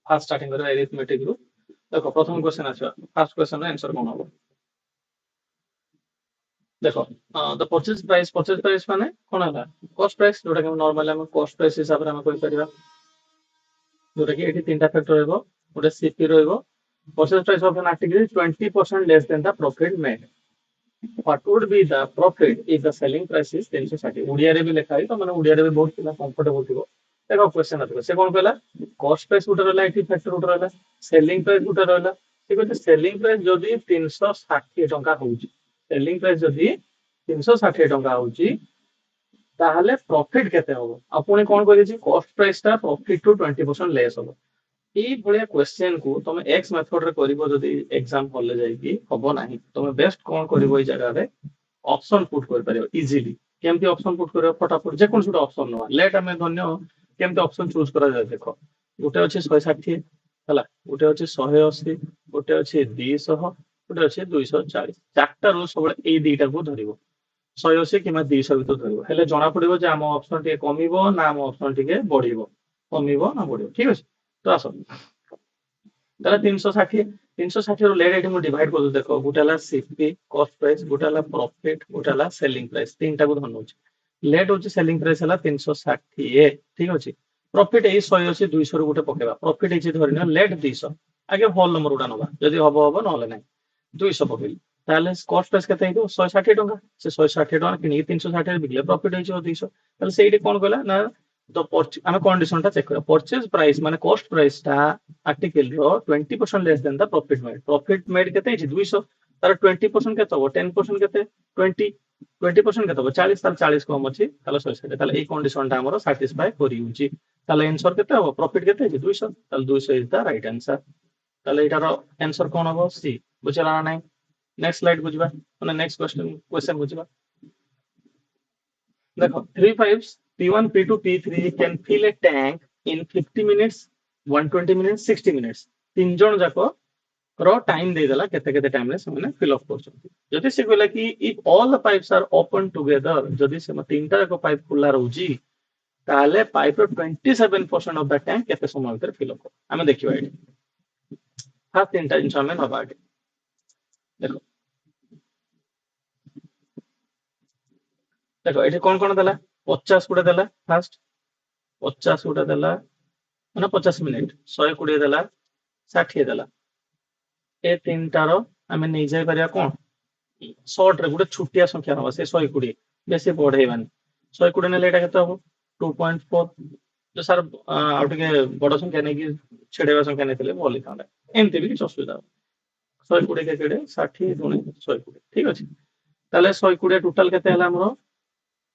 Fast starting करिया arithmetic रु। देखो प्रथम क्वेश्चन आछो, फर्स्ट क्वेश्चन रो आंसर कोन हबो? देखो परचेज प्राइस माने कोन हला? कॉस्ट प्राइस जोटा कि नॉर्मली हम कॉस्ट प्राइस हिसाब रे हम कहि परिबा, जोटा कि एठी तीनटा फैक्टर रहबो, गोटे सीपी रहबो। Purchase price of an article is 20% less than the profit made. What would be the profit if the selling price is 360? Odia रे भी लिखा है, तो माने ओडिया रे भी बहुत पिला कंफर्टेबल थिबो। देखो क्वेश्चन आछो से कोन कहला? कॉस्ट प्राइस गुटे रहला, एठी फैक्टर गुटे रहला, सेलिंग प्राइस गुटे रहला। ठीक अछि, सेलिंग प्राइस जदी 360 टंका होउची, सेलिंग प्राइस जदी 360 टंका होउची, ताहले प्रॉफिट केते होबो? आपण कोन कहि छि, कॉस्ट प्राइस ता प्रॉफिट टू 20% लेस होबो। এই ভଳିଆ क्वेश्चन को तमे एक्स मेथड रे करिवो जदी एग्जाम हॉल ले जाई कि हबो नाही, तमे बेस्ट कोन करिवो ए जगह रे ऑप्शन पुट कर परियो इजीली। केमती ऑप्शन पुट करियो? फटाफट जे कोन सुटा ऑप्शन नवा लेट हमें धन्य केमती ऑप्शन चूज करा जाय। देखो गोटे अछि 160 हला, गोटे अछि 180, गोटे अछि 200, गोटे अछि 240। चारटा रो सबले ए दुईटा को धरिवो, 180 किमा 200 भीतर धरिवो, हेले जणा पड़िबो जे हम ऑप्शन टिके कमिवो ना हम ऑप्शन टिके बढ़िवो, कमिवो ना बढ़िवो। ठीक अछि, तो आसो তাহলে 360, 360 ରୁ ଲେଟ୍ ଏଠି ମୁଁ ଡିଭାଇଡ କରୁଛି। ଦେଖ ଗୋଟେ ହେଲା ସିପି କଷ୍ଟ ପ୍ରାଇସ୍, ଗୋଟେ ହେଲା ପ୍ରଫିଟ, ଗୋଟେ ହେଲା ସେଲିଂ ପ୍ରାଇସ୍, ତିନିଟାକୁ ଧନଉଛି। ଲେଟ୍ ହଉଛି ସେଲିଂ ପ୍ରାଇସ୍ ହେଲା 360, ଠିକ ଅଛି। ପ୍ରଫିଟ ଏଇ 180 200 ରୁ ଗୋଟେ ପକେଇବା, ପ୍ରଫିଟ ହେଇଛି ଧରିନିଅ ଲେଟ୍ 200, ଆଗେ ହୋଲ ନମ୍ବର ଗୁଟା ନବା, ଯଦି ହବ ହବ ନହେଲେ ନାହିଁ। 200 ପକେଇଲି, ତାହେଲେ କଷ୍ଟ ପ୍ରାଇସ୍ କେତେ ହେଇଥିବ? 160 ଟଙ୍କା। ସେ 160 ଟଙ୍କା କିଣିକି 360 ବିକିଲେ ପ୍ରଫିଟ ହେଇଯିବ 200। ତାହେଲେ ସେଇଠି କଣ କହିଲା ନା, ତ ଆମେ कंडीशन टा चेक करा। परचेज प्राइस माने कॉस्ट प्राइस टा आर्टिकल रो 20% less than the profit made. Profit made केते हिची 200, तार 20% केते हो? 10% केते? 20, 20% केते हो? 40, तार 40 कम अछि, ताले 160। ताले ए कंडीशन टा हमरो सैटिस्फाई करि होची। ताले आंसर केते हो? प्रॉफिट केते हिची 200, ताले 200 इज द राइट आंसर। ताले एटारो आंसर कोन हो? सी। बुझला ना नाही? नेक्स्ट स्लाइड बुझबा, माने नेक्स्ट क्वेश्चन बुझबा। देखो 3 pipes P1, P2, P3 can fill a tank in 50 minutes, 120 minutes, 60 minutes। तीन जण जाको रो टाइम दे देला केते केते टाइम रे से फिल अप करछथि। जदि से कहला कि if all the pipes are open together, जदि से तीनटा जाको पाइप खुला रहउची, ताले पाइप रो 27% ऑफ द टैंक केते समय भीतर फिल अप। हमें देखिबा एठी हा तीनटा जिंस हमें नबा एठी। देखो देखो एठी कोन कोन देला? 50 गुडे देला फास्ट, 50 गुडे देला ମାନେ 50 ମିନିଟ, 120 ଦେଲା, 60 ଦେଲା। ଏ ତିନିଟାର ଆମେ ନେଇଯାଇ ପାରିବା କଣ ସର୍ଟ ରେ ଗୋଟେ ଛୋଟିଆ ସଂଖ୍ୟା ନବା, ସେ 120 ବେଶୀ ବଢେଇବାନି। 120 ନେଲେ ଏଟା କେତେ ହବ? 2.4। ଯେ ସାର୍ ଆଉ ଟିକେ ବଡ ସଂଖ୍ୟା ନେଇକି ଛେଡେଇବା ସଂଖ୍ୟା ନେଇଥିଲେ ଭଲ ହେଇଥାନ୍ତା, ଏମିତି ବି କିଛି ଅସୁବିଧା ହବ। 120 କେତେ? 60 ଗୁଣେ 120, ଠିକ ଅଛି। ତାହେଲେ 120 ଟୋଟାଲ କେତେ ହେଲା ଆମର?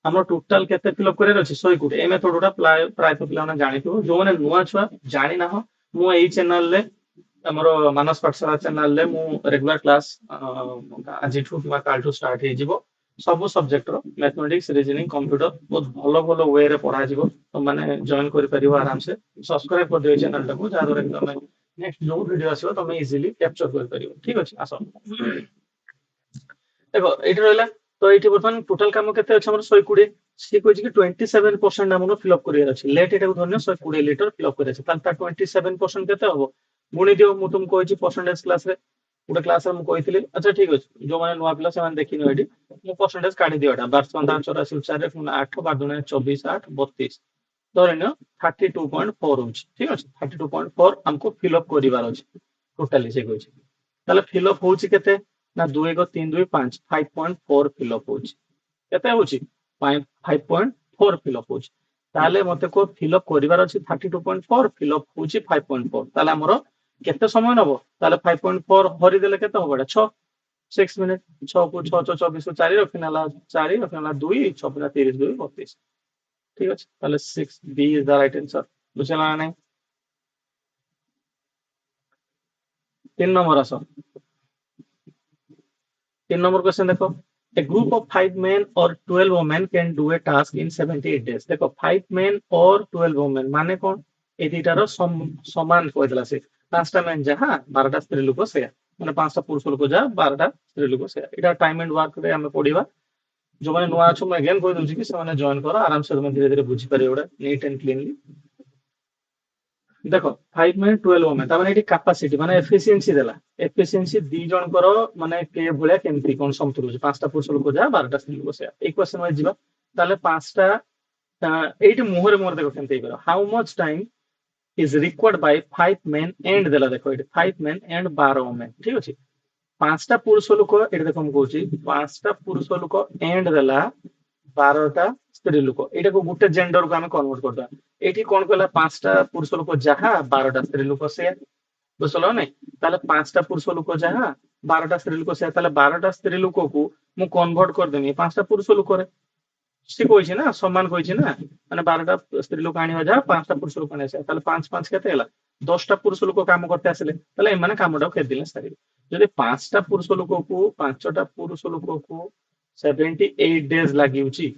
ଆମର ଟୋଟାଲ କେତେ ଫିଲअପ କରିବାର ଅଛି? 120। ଏ ମେଥଡ ଗୁଡା ପ୍ରାୟତଃ ପିଲାମାନେ ଜାଣିଥିବ, ଯୋଉମାନେ ନୂଆ ଛୁଆ ଜାଣି ନାହ, ମୁଁ ଏଇ ଚ୍ୟାନେଲ ରେ ଆମର ମାନସ ପାଠଶାଳା ଚ୍ୟାନେଲ ରେ ମୁଁ ରେଗୁଲାର କ୍ଲାସ ଆଜିଠୁ କିମ୍ବା କାଲଠୁ ଷ୍ଟାର୍ଟ ହେଇଯିବ। ସବୁ ସବଜେକ୍ଟ ର ମ୍ୟାଥମେଟିକ୍ସ, ରିଜନିଂ, କମ୍ପ୍ୟୁଟର ବହୁତ ଭଲ ଭଲ ୱେ ରେ ପଢାଯିବ। ତମମାନେ ଜଏନ କରିପାରିବ ଆରାମସେ। ସବସ୍କ୍ରାଇବ କରିଦିଅ ଏଇ ଚ୍ୟାନେଲ ଟାକୁ, ଯାହା ଦ୍ୱାରା କି ତମେ ନେକ୍ସଟ ଯୋଉ ଭିଡିଓ ଆସିବ ତମେ ଇଜିଲି କ୍ୟାପଚର କରିପାରିବ। ଠିକ ଅଛି, ଆସ देखो ये रहा। तो ये बर्तमान टोटाल काम केते अछि हमर 120। सी कहै कि 27% हमर फिलअप करियर अछि। लेट एटा धरनियो 120 लिटर फिलअप करियर अछि, तांता 27% केते हबो गुणी दियो। मु तुम कहै छी परसेंटेज क्लास रे, गोटे क्लास रे मु कहितली। अच्छा ठीक अछि, जो माने नुवा पिला से माने देखिनो एडी मु परसेंटेज काढी दियो। एटा 1284 रे 8 12 24 8 32 धरनियो 32.4 होछि। ठीक अछि, 32.4 हमको फिलअप करिवार अछि टोटली। से कहै छी ताले फिलअप होछि केते ना 2 1 3 2 5 5.4 फिलअप होछि। केते होछि? 5.4 फिलअप होछि। ताले मते को फिलअप करिवार अछि 32.4, फिलअप होछि 5.4। ताले हमरो केते समय नबो? ताले 5.4 हरि देले केते होबडा? 6 6 मिनिट। 6 को 6 6 24 4 रखिनाला 4 रखिनाला 2 6 30 2 32। ठीक अछि, ताले 6 B is the right answer. बुझला ना? 3 नंबर आसो। 3 नंबर क्वेश्चन देखो। A group of 5 men or 12 women can do a task in 78 days। देखो 5 men और 12 women माने कौन? ए दिटारो समान कहला से। पांचटा मेन जहा 12टा स्त्री लोक से, माने पांचटा पुरुष लोक जा 12टा स्त्री लोक से। एटा टाइम एंड वर्क रे हमें पढिबा। जो माने नुआ छ मैं अगेन कह दूची कि से माने जॉइन करो, आराम से तुम धीरे धीरे बुझी परिबोडा नीट एंड क्लीनली। ଦେଖ 5 ମାନେ 12 ଓମ୍ ତାମାନେ ଏଠି କାପାସିଟି ମାନେ ଏଫିସିଏନ୍ସି ଦେଲା ଏଫିସିଏନ୍ସି ଦି ଜଣଙ୍କର ମାନେ କେ ଭଳିଆ କେମିତି କଣ ସନ୍ତୁଳୁଛି ପାଞ୍ଚଟା ପୁରୁଷ ଲୋକ ଯାହା 12ଟା ସ୍ତ୍ରୀ ଲୋକ ସେୟା ଏଇ କ୍ୱେଶ୍ଚନ ୱାଇଜ ଯିବା ତାହେଲେ ପାଞ୍ଚଟା ଏଇଠି ମୁହଁରେ ମୁହଁରେ ଦେଖ କେମିତି ହେଇପାରିବ how much time is required by 5 men and ଦେଲା ଦେଖ ଏଠି 5 men and 12 women ଠିକ ଅଛି ପାଞ୍ଚଟା ପୁରୁଷ ଲୋକ ଏଠି ଦେଖ ମୁଁ କହୁଛି ପାଞ୍ଚଟା ପୁରୁଷ ଲୋକ and ଦେଲା 12ଟା ସ୍ତ୍ରୀ ଲୋକ ଏଇଟାକୁ ଗୋଟେ ଜେଣ୍ଡରକୁ ଆମେ କନଭର୍ଟ କରିଦବା ଏଠି କଣ କହିଲା ପାଞ୍ଚଟା ପୁରୁଷ ଲୋକ ଯାହା 12ଟା ସ୍ତ୍ରୀ ଲୋକ ସେୟା ବୁଝିଲ ନାଇଁ ତାହେଲେ ପାଞ୍ଚଟା ପୁରୁଷ ଲୋକ ଯାହା 12ଟା ସ୍ତ୍ରୀ ଲୋକ ସେୟା ତାହେଲେ 12ଟା ସ୍ତ୍ରୀ ଲୋକକୁ ମୁଁ କନଭର୍ଟ କରିଦେମି ପାଞ୍ଚଟା ପୁରୁଷ ଲୋକରେ ସେ କହିଛି ନା ସମାନ କହିଛି ନା ମାନେ 12ଟା ସ୍ତ୍ରୀ ଲୋକ ଆଣିବା ଯାହା ପାଞ୍ଚଟା ପୁରୁଷ ଲୋକ ଆଣିବା ସେୟା ତାହେଲେ ପାଞ୍ଚ ପାଞ୍ଚ କେତେ ହେଲା 10ଟା ପୁରୁଷ ଲୋକ କାମ କରତେ ଆସିଲେ ତାହେଲେ ଏମାନେ କାମଟାକୁ କେତେଦିନ ସାରିବେ ଯଦି ପାଞ୍ଚଟା ପୁରୁଷ ଲୋକକୁ ପାଞ୍ଚଟା ପୁରୁଷ ଲୋକକୁ 78 ଡେଜ ଲାଗିଉଛି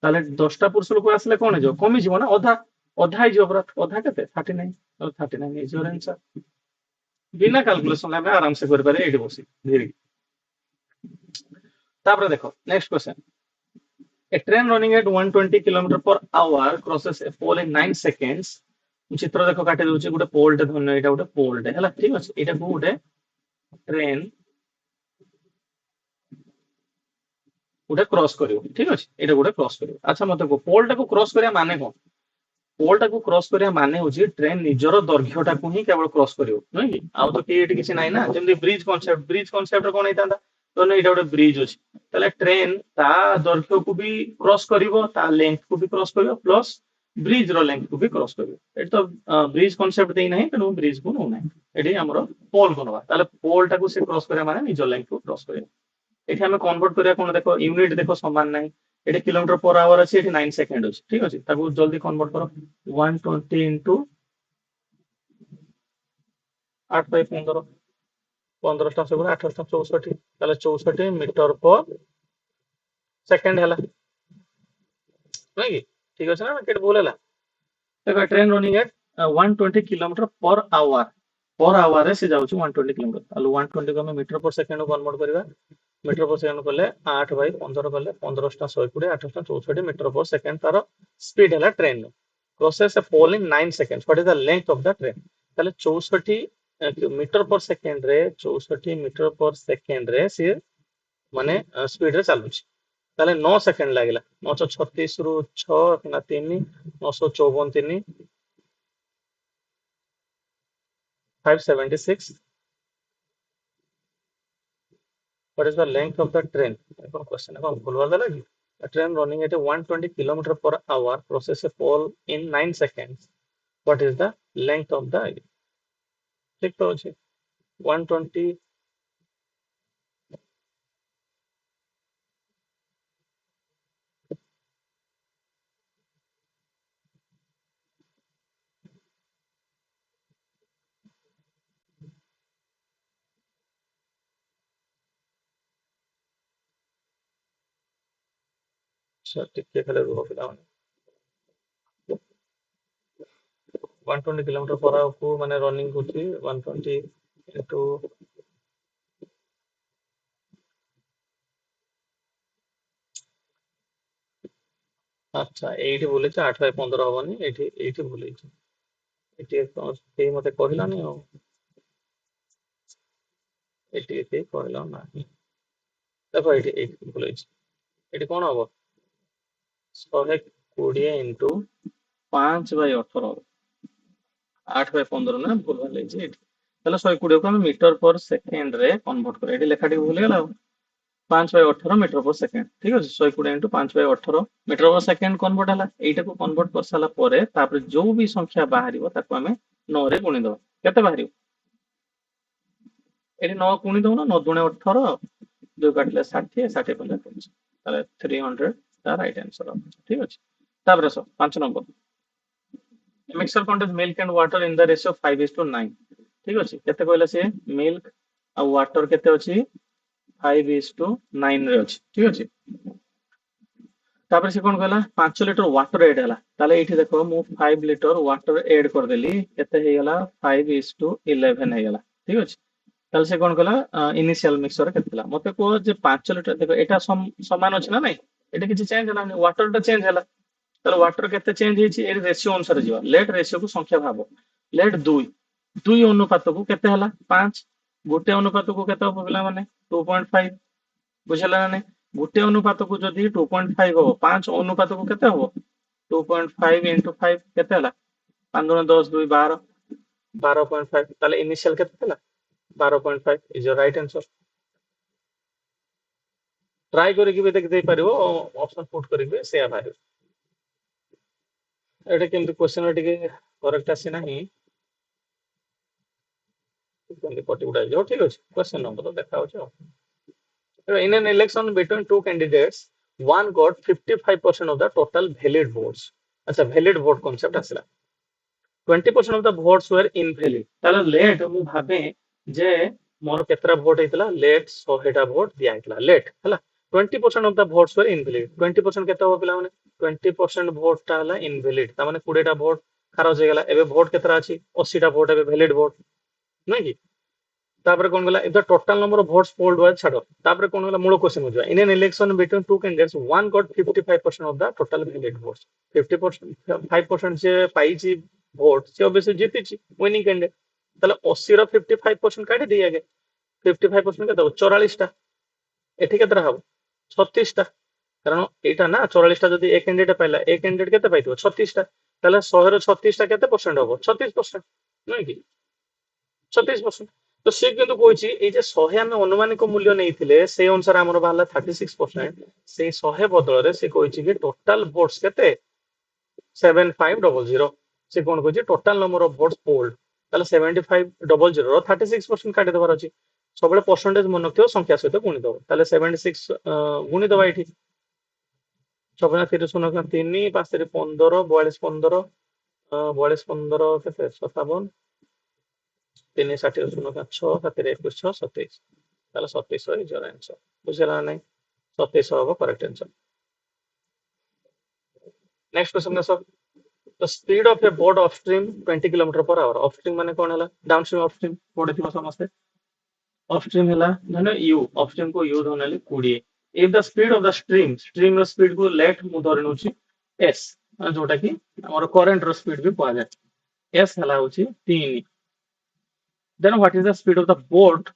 ତାହେଲେ 10ଟା ପୁରୁଷ ଲୋକ ଆସିଲେ କଣ ହେଇଯିବ କମିଯିବ ନା ଅଧା ଅଧା ହେଇଯିବ ପୁରା ଅଧା କେତେ 39 39 ହେଇଯିବ ଆନ୍ସର ବିନା କାଲକୁଲେସନ ଆମେ ଆରାମସେ କରିପାରିବା ଏଇଠି ବସି ଧୀରେ ତାପରେ ଦେଖ next କ୍वेଶ୍ଚन A train running at 120 km per hour crosses a pole in 9 seconds ଚିତ୍ର ଦେଖ କାଟି ଦଉଛି ଗୋଟେ ପୋଲଟେ ଧନ୍ୟ ଏଇଟା ଗୋଟେ ପୋଲଟେ ହେଲା ଠିକ ଅଛି ଏଇଟାକୁ ଗୋଟେ ଟ୍ରେନ ଗୋଟେ କ୍ରସ କରିବ ଠିକ ଅଛି ଏଇଟା ଗୋଟେ କ୍ରସ କରିବ ଆଚ୍ଛା ମତେ କୁହ ପୋଲଟାକୁ କ୍ରସ କରିବା ମାନେ କଣ ପୋଲଟାକୁ କ୍ରସ କରିବା ମାନେ ହଉଛି ଟ୍ରେନ ନିଜର ଦୈର୍ଘ୍ୟଟାକୁ ହିଁ କେବଳ କ୍ରସ କରିବ ନୁହେଁ କି ଆଉ ତ ଏଠି କିଛି ନାହିଁ ନା ଯେମିତି ବ୍ରିଜ କନସେପ୍ଟ କଣ ହେଇଥାନ୍ତା ଧରିନିଅ ଏଇଟା ଗୋଟେ ବ୍ରିଜ ଅଛି ତାହେଲେ ଟ୍ରେନ ତା ଦୈର୍ଘ୍ୟକୁ ବି କ୍ରସ କରିବ ତା ଲେନ୍ଥକୁ ବି କ୍ରସ କରିବ ପ୍ଲସ ବ୍ରିଜ ର ଲେନ୍ଥକୁ ବି କ୍ରସ କରିବ ଏଠି ତ ବ୍ରିଜ କନସେପ୍ଟ ଦେଇନାହିଁ ତେଣୁ ବ୍ରିଜକୁ ନଉନାହିଁ ଏଠି ଆମର ପୋଲକୁ ନବା ତାହେଲେ ପୋଲଟାକୁ ସେ କ୍ରସ କରିବା ମାନେ ନିଜ ଲେନ୍ଥକୁ କ୍ରସ କରିବା ଏଠି ଆମେ କନଭର୍ଟ କରିବା କଣ ଦେଖ ୟୁନିଟ ଦେଖ ସମାନ ନାହିଁ ଏଠି କିଲୋମିଟର पर आवर ଅଛି ଏଠି 9 ସେକେଣ୍ଡ ଅଛି ଠିକ ଅଛି ତାକୁ ଜल्दी କନଭର୍ଟ କର 120 into 8 by 15 15 ଟା ସେଗୁଡା 8 ଟା 64 ତାହେଲେ 64 ମିଟର पर सेकेंड ହେଲା ନାଇଁ କି ଠିକ ଅଛି ନା କେତେ ଭୁଲ ହେଲା ଦେଖ ଟ୍ରେନ ରନିଂ ଏଟ 120 କିଲୋମିଟର पर आवर ରେ ସେ ଯାଉଛି 120 କିଲୋମିଟର ତାହେଲେ 120 କୁ ଆମେ ମିଟର पर सेकेंड କନଭର୍ଟ କରିବା मीटर पर सेकेंड कले 8 बाई 15 कले 15 टा 120 8 टा 64 मीटर पर सेकेंड तार स्पीड है train process a pole in 9 seconds what is the length of the train ताले 64 मीटर पर सेकेंड रे 64 मीटर पर सेकेंड रे से माने स्पीड रे चालू छी ताले 9 सेकेंड लागिला 936 रु 6 ना 3 954 3 576 what is the length of the train এখন কোশ্চেন এখন ভুলভাল দেলা কি a train running at a 120 km per hour crosses a pole in 9 seconds what is the length of the ঠিক তো আছে 120 ଟିକେ ଖାଲି ରୁହ ପିଲାମାନେ 120 km per hour को माने रनिंग होची 120 into अच्छा এইটি বলেছে 8 বাই 15 হবনি এইটি এইটি বলেছে এটি এই মতে কহিলানি ଆଉ এটি এটি কহিলা না দেখো এটি এইটি বলেছে এটি কোন হবো 120 into 5 बाय 18 8 बाय 15 ना भूल भाल ହେଇଛି ଏଠି ତାହେଲେ 120 କୁ ଆମେ ମିଟର पर सेकेंड ରେ कन्वर्ट କରିବା ଏଠି ଲେଖା ଟିକେ ଭୁଲ ହେଇଗଲା 5 बाय 18 मीटर पर सेकेंड ठीक ଅଛି 120 into 5 बाय 18 मीटर पर सेकेंड कन्वर्ट ହେଲା ଏଇଟାକୁ कन्वर्ट कर साला ପରେ ତାପରେ ଯୋଉ ବି ସଂଖ୍ୟା ବାହାରିବ ତାକୁ ଆମେ 9 ରେ ଗୁଣି ଦବା କେତେ ବାହାରିବ ଏଠି 9 ଗୁଣି ଦଉନ 9 ଦୁणे 18 2 କାଟିଲେ 60 60 ପଞ୍ଜା 50 ତାହେଲେ 300 ତା ରାଇट आंसर ठीक ଅଛି ତାପରେ 5 number mixture contains milk and water in the ratio 5:9 ठीक अछि केते कहले से मिल्क आ वाटर केते अछि 5:9 रे अछि ठीक अछि तापर से कोन कहला 5 लीटर वाटर ऐड हला ताले एठी देखो मु 5 लीटर वाटर ऐड कर देली केते हे गला 5:11 हे गला ठीक अछि ताले से कोन कहला इनिशियल मिक्सचर केतेला मते को जे 5 लीटर देखो एटा समान अछि ना नै एटा किछि चेंज हला वाटर टा चेंज हला ताले वाटर केते चेंज हेछि ए रेशियो अनुसार जीवा लेट रेशियो को संख्या भाबो लेट दुई दुई अनुपात को केते हला 5 गोटे अनुपात को केते हो पिला माने 2.5 बुझला ना नहीं गोटे अनुपात को जदि 2.5 हो 5 अनुपात को केते हो 2.5 into 5 केते हला 5 गुणा 10 2 12 12.5 ताले इनिशियल केते हला 12.5 is your right answer try करिक भी देख दे पारिबो ऑप्शन पुट करिक भी से बाहर एटा केमति क्वेश्चन टिके करेक्ट आसी नाही केमति कटि उडा जो ठीक अछि क्वेश्चन नंबर देखा होछ in an election between two candidates one got 55% of the total valid votes अच्छा valid vote concept आसिला 20% of the votes were invalid ताला लेट मु भाबे जे मोर केतरा वोट हेतला लेट 100 टा वोट दिया हेतला लेट हला 20% of the votes were invalid 20% केता हो पिला माने 20% vote ता हला invalid ता माने 20 टा वोट खारज हे गेला एबे वोट केतरा अछि 80 टा वोट एबे वैलिड वोट नै कि तापर कोन गला if the total number of votes polled was छाडो तापर कोन गला मूल क्वेश्चन हो जाय in an election between two candidates one got 55% of the total valid votes 50% 5% जे पाइची वोट से ऑब्वियसली जीती छी विनिंग कैंडिडेट ताले 80 रो 55% काटी दिया गे 55% केता 44 टा एठी केतरा हबो 36 टा कारण एटा ना 44 टा जदी एक कैंडिडेट पाइला एक कैंडिडेट केते पाइतो 36 टा ताले 100 रो 36 टा केते परसेंट हबो 36% नै कि 36% तो से किंतु कोइची ए जे 100 आमे अनुमानिक मूल्य नेइथिले से अनुसार हमर बाहला 36% से 100 बदल रे से कोइची कि टोटल वोट्स केते 7500 से कोन कोइची total number of votes polled ताले 7500 रो 36% काटि देबार अछि सबले परसेंटेज मन रखियो संख्या सहित गुणी दबो ताले 76 गुणी दबा एठी सबना 30 सुनो 3 5 3 15 42 15 42 15 केते 57 3 60 सुनो 6 7 21 6 27 ताले 27 इज योर आंसर बुझला नै 27 होबो correct answer next question sir the speed of a boat upstream 20 km per hour upstream माने कोन हला डाउनस्ट्रीम upstream पढे थिबो समस्ते upstream हला माने u upstream को u धनले 20 if the speed of the stream रो स्पीड को लेट मु धरि नउची s जोटा कि हमर करंट रो स्पीड भी पा जाय s हला होची 3 then what is the speed of the boat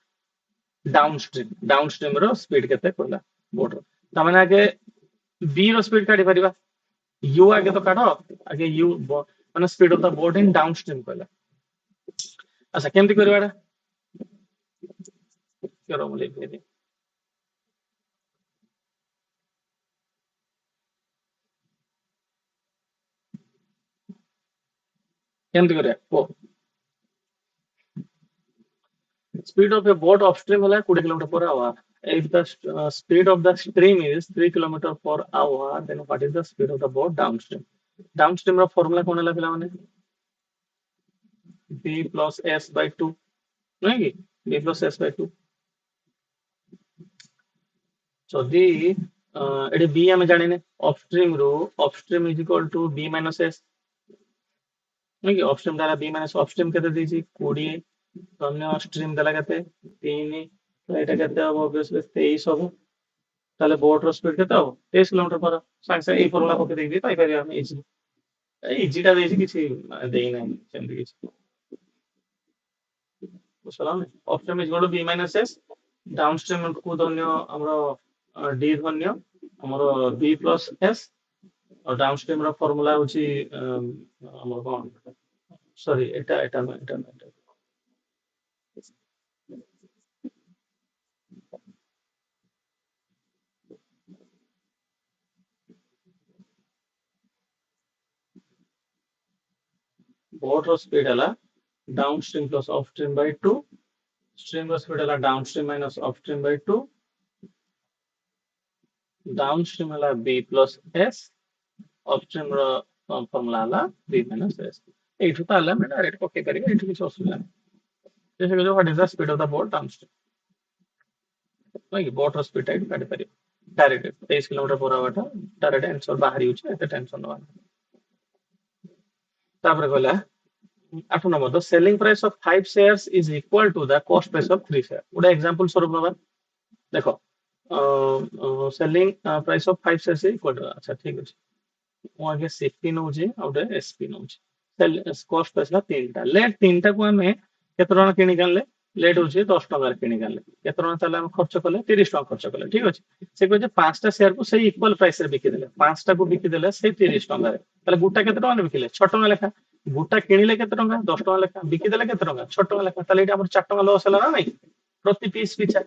downstream रो स्पीड केते कहला बोट रो त माने आगे b रो स्पीड काढी परिबा u आगे तो काढो आगे u माने speed of the boat in downstream कहला अच्छा केमति करबाडा करो मु लिख दे केमति करे ओ speed of a boat upstream hela 20 km per hour if the speed of the stream is 3 km per hour then what is the speed of the boat downstream row formula कोन हला पिला माने b plus s by 2 नै कि b plus s by 2 जदि AD b हम जानिने upstream is equal to b minus s नै कि upstream द्वारा b minus upstream केते देछि 20 अन्य स्ट्रीम देला केते 3 तो एटा केते हबो ऑब्वियसली 23 हबो ताले बोट रो स्पीड केते हबो 23 किलोमीटर पर सांग से ए फॉर्मूला पके देबी पाई पारि हम इजी इजी टा देछि किछि देई नै सेमति किछि बुझला नै option is equal to b minus s downstream को धन्य हमरो d धन्य हमरो b plus s और डाउनस्ट्रीम रो फार्मूला होची हमरो कोन सॉरी एटा बोट रो स्पीड हला downstream plus upstream by 2 stream रो स्पीड हला downstream minus upstream by 2 downstream हला b plus s अपस्ट्रीम रो फार्मूला हला b minus s एठु ताला मैं डायरेक्ट पके करिवे एठु किछ असुविधा नै जैसे जो what is the speed of the boat downstream like boat रो स्पीड टाइप काटी पारि डायरेक्ट 23 किलोमीटर पर आवर टा डायरेक्ट आंसर बाहरी होची एते टेंशन न तापर कहला 8 number the selling price of 5 shares is equal to the cost price of 3 share उडा एग्जांपल स्वरूप नबा देखो selling price of 5 shares equal to अच्छा ठीक अछि मु आगे सीपी नउजी आउडे एसपी नउजी कॉस्ट प्राइस तीन लेट तीन टाक आम के किणी आनले लेट हूँ 10 टकर किणी आनले के खर्च कले 30 टका खर्च कले ठीक अच्छे से कहे 5टा शेयर को सही इक्वल प्राइस बिकिदेले 5टा को बिकिदेले से 30 टकर गोटा के बिकिले 6 टका लेखा गोटा किणिले के 10 टका लेखा बिकिदेले के 6 टका लेखा 4 टका लॉस है ना नहीं प्रति पीस पिछा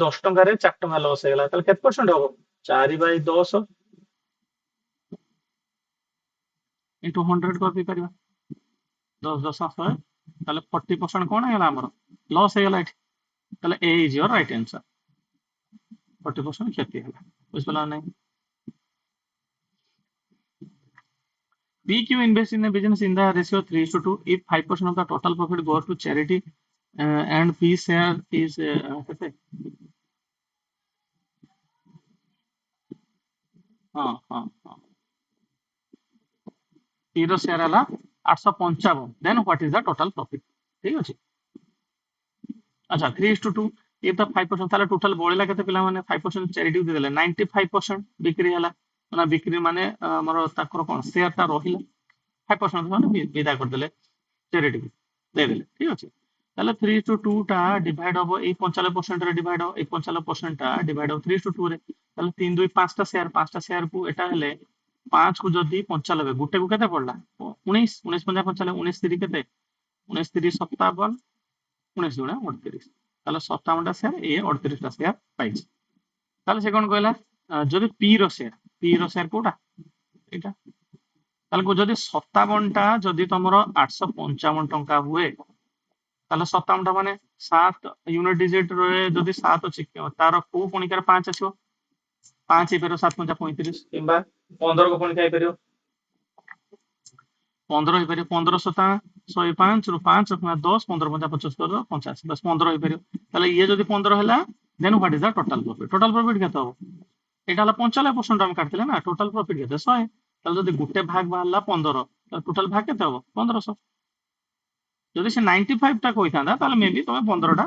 10 टकर 4 टका लॉस है के परसेंट हम 4/10 इंटू 100 कर पार 10 10 100 ताले 40% कौन है आमर लॉस है ताले ए इज योर राइट आंसर 40% क्षति है बुझला नहीं PQ invest in a business in the ratio 3:2 if 5% of the total profit goes to charity and P share is हाँ हाँ हाँ P रो शेयर है 855 then what is the total profit ठीक अछि अच्छा 3:2 if the 5% ताले टोटल बोलेला केते पिला माने 5% चैरिटी दे देले 95% बिक्री हला ना बिक्री माने हमर ताकर कोन शेयर ता रहिला 5% माने विदा कर देले चैरिटी दे देले ठीक अछि ताले 3:2 टा डिवाइड हो ए 95% रे डिवाइड हो ए 95% टा डिवाइड हो 3:2 रे ताले 3 2 5टा शेयर को एटा हेले 5 को जदी 95 गुटे को केते पड़ला 19 19 55 19 3 केते 19 3 57 19 गुणा 38 ताले 57टा शेयर ए 38टा शेयर पाइछ ताले से कोन कहला जदी पी रो शेयर कोटा एटा ताले को जदी 57 टा जदी तमरो 855 टंका हुए ताले 57 टा माने 7 यूनिट डिजिट रे जदी 7 अछि तार को कोनिकार 5 आछो 5 हे पेरो 7 5 35 किंबा 15 को कोन खाइ पेरो 15 हे पेरो 15 सता 105 रु 5 रु 10 15 5 75 85 बस 15 हे पेरो ताले ये जदी 15 हला then what is the total profit केते हो एटा हला 95% हम काटथिले ना टोटल प्रॉफिट केते 100 ताले जदी गुटे भाग बाहरला 15 टोटल भाग केते हो 1500 जदी से 95 टा कोइथांदा ताले मे भी तमे 15 टा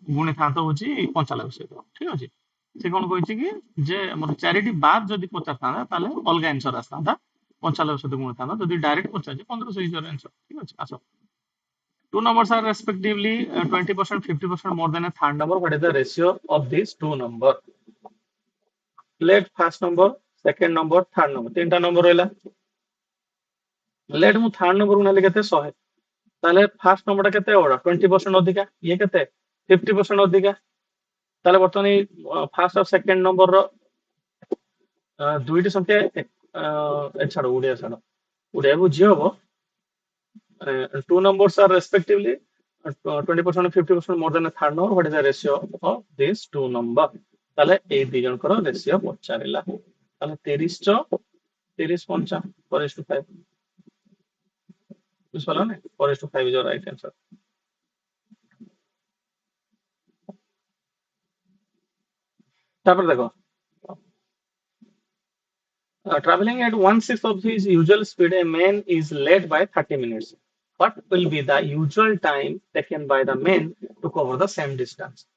गुणे थांतो होची 95 से ठीक अछि से कोन कहछि कि जे हमर चैरिटी बाद जदी 50 थांदा ताले अलगा आंसर आस्तांदा 95 से गुणे थांदा जदी डायरेक्ट 50 1500 इज योर आंसर ठीक अछि आसो two numbers are respectively 20% 50% more than a third number what is the ratio of these two number let first number second number third number तीनटा नंबर रहला let मु third number उना केते 100 ताले first number केते Voda 20% अधिका ये केते 50% अधिका ताले वर्तमान फर्स्ट और सेकंड नंबर रो दुईटी संख्या छाड़ उड़िया छाड़ उड़िया बुझी हबो two numbers are respectively 20% and 50% more than a third number what is the ratio of these two number ताले ए दी जन करो रेशियो पचारिला ताले 30 च 30 5 4:5 बुझ पाला ने 4:5 इज योर राइट आंसर तापर देखो traveling at 1/6 of his usual speed a man is late by 30 minutes what will be the usual time taken by the man to cover the same distance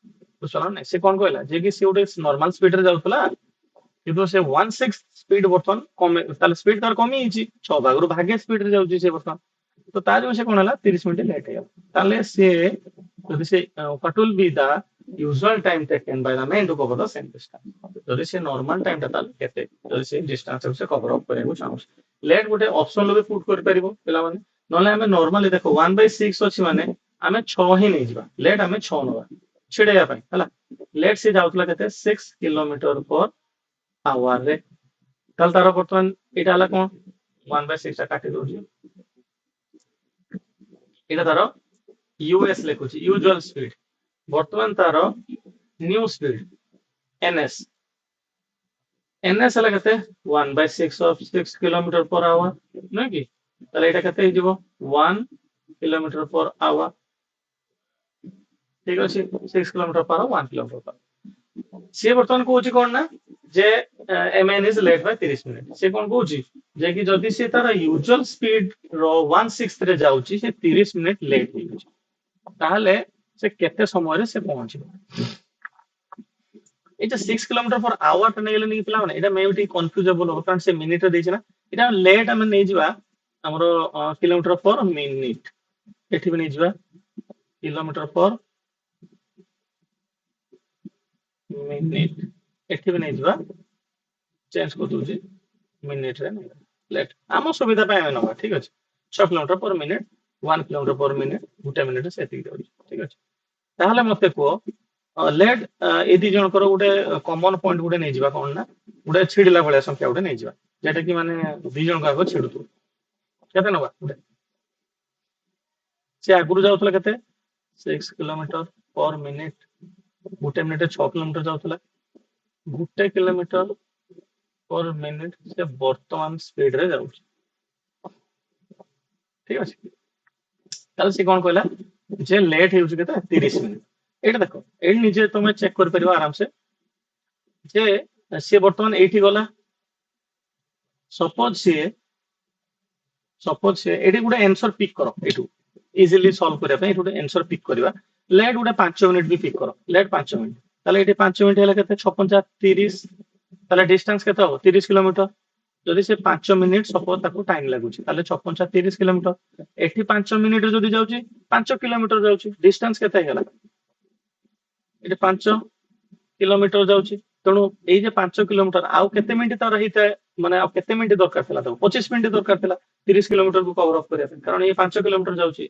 बुझला ने से कोन कहला जे कि से उडे normal speed रे जाउतला किंतु से 1/6 स्पीड बर्तन कम ताले स्पीड तार कमी हिची 6 भागरु भागे स्पीड रे जाउची से बर्तन तो ता जो से कोन हला 30 मिनिट लेट है ताले से जदी से what will be the usual time taken by the man to cover the same distance जदी से नॉर्मल टाइम ता ताले केते जदी से डिस्टेंस से कवर अप करे चाहूस लेट गोटे ऑप्शन लो पुट कर परिबो पिला माने नले हमें नॉर्मली देखो 1/6 अछि माने हमें 6 ही नै जिबा लेट हमें 6 नबा छिड़ेया पय हला लेट से जाउतला केते 6 किलोमीटर पर आवर रे कल तार बर्तमान एटा हला कोन 1/6 टा काटी दोजी एटा तार यूएस लेखुची यूजुअल स्पीड बर्तमान तार न्यू स्पीड एनएस एनएस हला केते 1/6 ऑफ 6 किलोमीटर पर आवर नै कि ताले एटा केते हिजबो 1 किलोमीटर पर आवर ठीक अछि 6 किलोमीटर पर 1 किलोमीटर पर से बर्तमान कोची कोन ना जे a man is late by 30 minute से कोन कोची जे कि जदी से तार यूजुअल स्पीड रो 1/6 रे जाउची से 30 मिनिट लेट हो जाउची ताहले से केते समय रे से पहुंची एटा 6 किलोमीटर पर आवर त नेले नि पिला माने एटा मे भी कंफ्यूजेबल हो कारण से मिनिट रे देछि ना एटा लेट हम नै जिबा ଆମର କିଲୋମିଟର ପର ମିନିଟ ଏଠି ବି ନେଇଯିବା କିଲୋମିଟର ପର ମିନିଟ ଏଠି ବି ନେଇଯିବା ଚେଞ୍ଜ କରିଦଉଛି ମିନିଟ ରେ ଲେଟ୍ ଆମ ସୁବିଧା ପାଇଁ ଆମେ ନବା ଠିକ ଅଛି 6 କିଲୋମିଟର ପର ମିନିଟ 1 କିଲୋମିଟର ପର ମିନିଟ ଗୋଟେ ମିନିଟ ସେତିକି ଦେଉଛି ଠିକ ଅଛି ତାହେଲେ ମତେ କୁହ ଲେଟ୍ ଏ ଦି ଜଣଙ୍କର ଗୋଟେ କମନ ପଏଣ୍ଟ ଗୋଟେ ନେଇଯିବା କଣ ନା ଗୋଟେ ଛିଡିଲା ଭଳିଆ ସଂଖ୍ୟା ଗୋଟେ ନେଇଯିବା ଯେଟା କି ମାନେ ଦି ଜଣଙ୍କ ଆଗ ଛିଡୁଥିବ କେତେ ନବା ଗୋଟେ ସେ ଆଗରୁ ଯାଉଥିଲା କେତେ 6 କିଲୋମିଟର ପର ମିନିଟ ଗୋଟେ ମିନିଟ 6 କିଲୋମିଟର ଯାଉଥିଲା ଗୋଟେ କିଲୋମିଟର ପର ମିନିଟ ସେ ବର୍ତ୍ତମାନ ସ୍ପିଡ ରେ ଯାଉଛି ଠିକ ଅଛି ତାହେଲେ ସେ କଣ କହିଲା ଯେ ଲେଟ୍ ହେଉଛି କେତେ 30 ମିନିଟ ଏଇଟା ଦେଖ ଏଇଠି ନିଜେ ତମେ ଚେକ୍ କରିପାରିବ ଆରାମସେ ଯେ ସିଏ ବର୍ତ୍ତମାନ ଏଇଠି ଗଲା ସପୋଜ ସିଏ ଏଠି ଗୋଟେ ଆନ୍ସର ପିକ୍ କର ଏଠୁ ଇଜିଲି ସଲ୍ଭ କରିବା ପାଇଁ ଏଠି ଗୋଟେ ଆନ୍ସର ପିକ୍ କରିବା ଲେଟ୍ ଗୋଟେ 5 ମିନିଟ ବି ପିକ୍ କର ଲେଟ୍ 5 ମିନିଟ ତାହେଲେ ଏଠି 5 ମିନିଟ ହେଲେ କେତେ 56 30 ତାହେଲେ ଡିଷ୍ଟାନ୍ସ କେତେ ହବ 30 କିଲୋମିଟର ଯଦି ସେ 5 ମିନିଟ ସପୋଜ ତାକୁ ଟାଇମ ଲାଗୁଛି ତାହେଲେ 56 30 କିଲୋମିଟର ଏଠି 5 ମିନିଟ ଯଦି ଯାଉଛି 5 କିଲୋମିଟର ଯାଉଛି ଡିଷ୍ଟାନ୍ସ କେତେ ହେଇଗଲା ଏଠି 5 କିଲୋମିଟର ଯାଉଛି ତେଣୁ ଏଇ ଯେ 5 କିଲୋମିଟର ଆଉ କେତେ ମିନିଟ ତାର ହେଇଥାଏ ମାନେ ଆଉ କେତେ ମିନିଟ ଦରକାର ଥିଲା ତାକୁ 25 ମିନିଟ ଦରକାର ଥିଲା 30 କିଲୋମିଟରକୁ କଭର ଅଫ୍ କରିବା ପାଇଁ କାରଣ ଇଏ 5 କିଲୋମିଟର ଯାଉଛି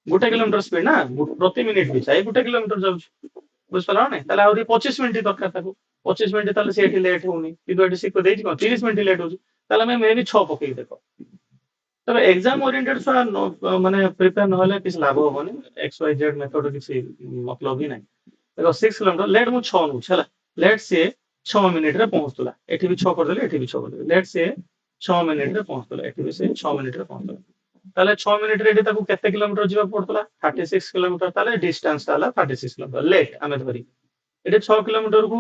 ଗୋଟେ କିଲୋମିଟର ସ୍ପିଡ ନା ପ୍ରତି ମିନିଟ ପିଛା ଏଇ ଗୋଟେ କିଲୋମିଟର ଯାଉଛି ବୁଝିପାରିଲ ନା ତାହେଲେ ଆହୁରି 25 ମିନିଟ ଦରକାର ତାକୁ 25 ମିନିଟ ତାହେଲେ ସେ ଏଠି ଲେଟ୍ ହଉନି କିନ୍ତୁ ଏଠି ଶିଖ ଦେଇଛି କଣ 30 ମିନିଟ ଲେଟ୍ ହଉଛି ତାହେଲେ ଆମେ ମେ ବି 6 ପକେଇକି ଦେଖ তবে এক্সাম ওরিয়েন্টেড ଛୁଆ ମାନେ ପ୍ରିପେୟାର ନହେଲେ କିଛି ଲାଭ ହବନି ଏକ୍ସ ୱାଇ ଜେଡ ମେଥଡ କିଛି ମତଲବ ହିଁ ନାହିଁ ଦେଖ 6 କିଲୋମିଟର ଲେଟ୍ ମୁଁ 6 ନଉଛି ହେଲା ଲେଟ୍ ସିଏ 6 ମିନିଟରେ ପହଞ୍ଚୁଥିଲା ଏଠି ବି 6 କରିଦେଲେ ଏଠି ବି 6 କରିଦେଲେ ଲେଟ୍ ସିଏ 6 ମିନିଟରେ ପହଞ୍ଚୁଥିଲା ଏଠି ବି ସେ 6 ମିନିଟରେ ପହଞ୍ଚୁଥିଲା ତାହେଲେ 6 ମିନିଟରେ ଏଠି ତାକୁ କେତେ କିଲୋମିଟର ଯିବାକୁ ପଡୁଥିଲା 36 କିଲୋମିଟର ତାହେଲେ ଡିଷ୍ଟାନ୍ସଟା ହେଲା 36 କିଲୋମିଟର ଲେଟ୍ ଆମେ ଧରି ଏଠି 6 କିଲୋମିଟରକୁ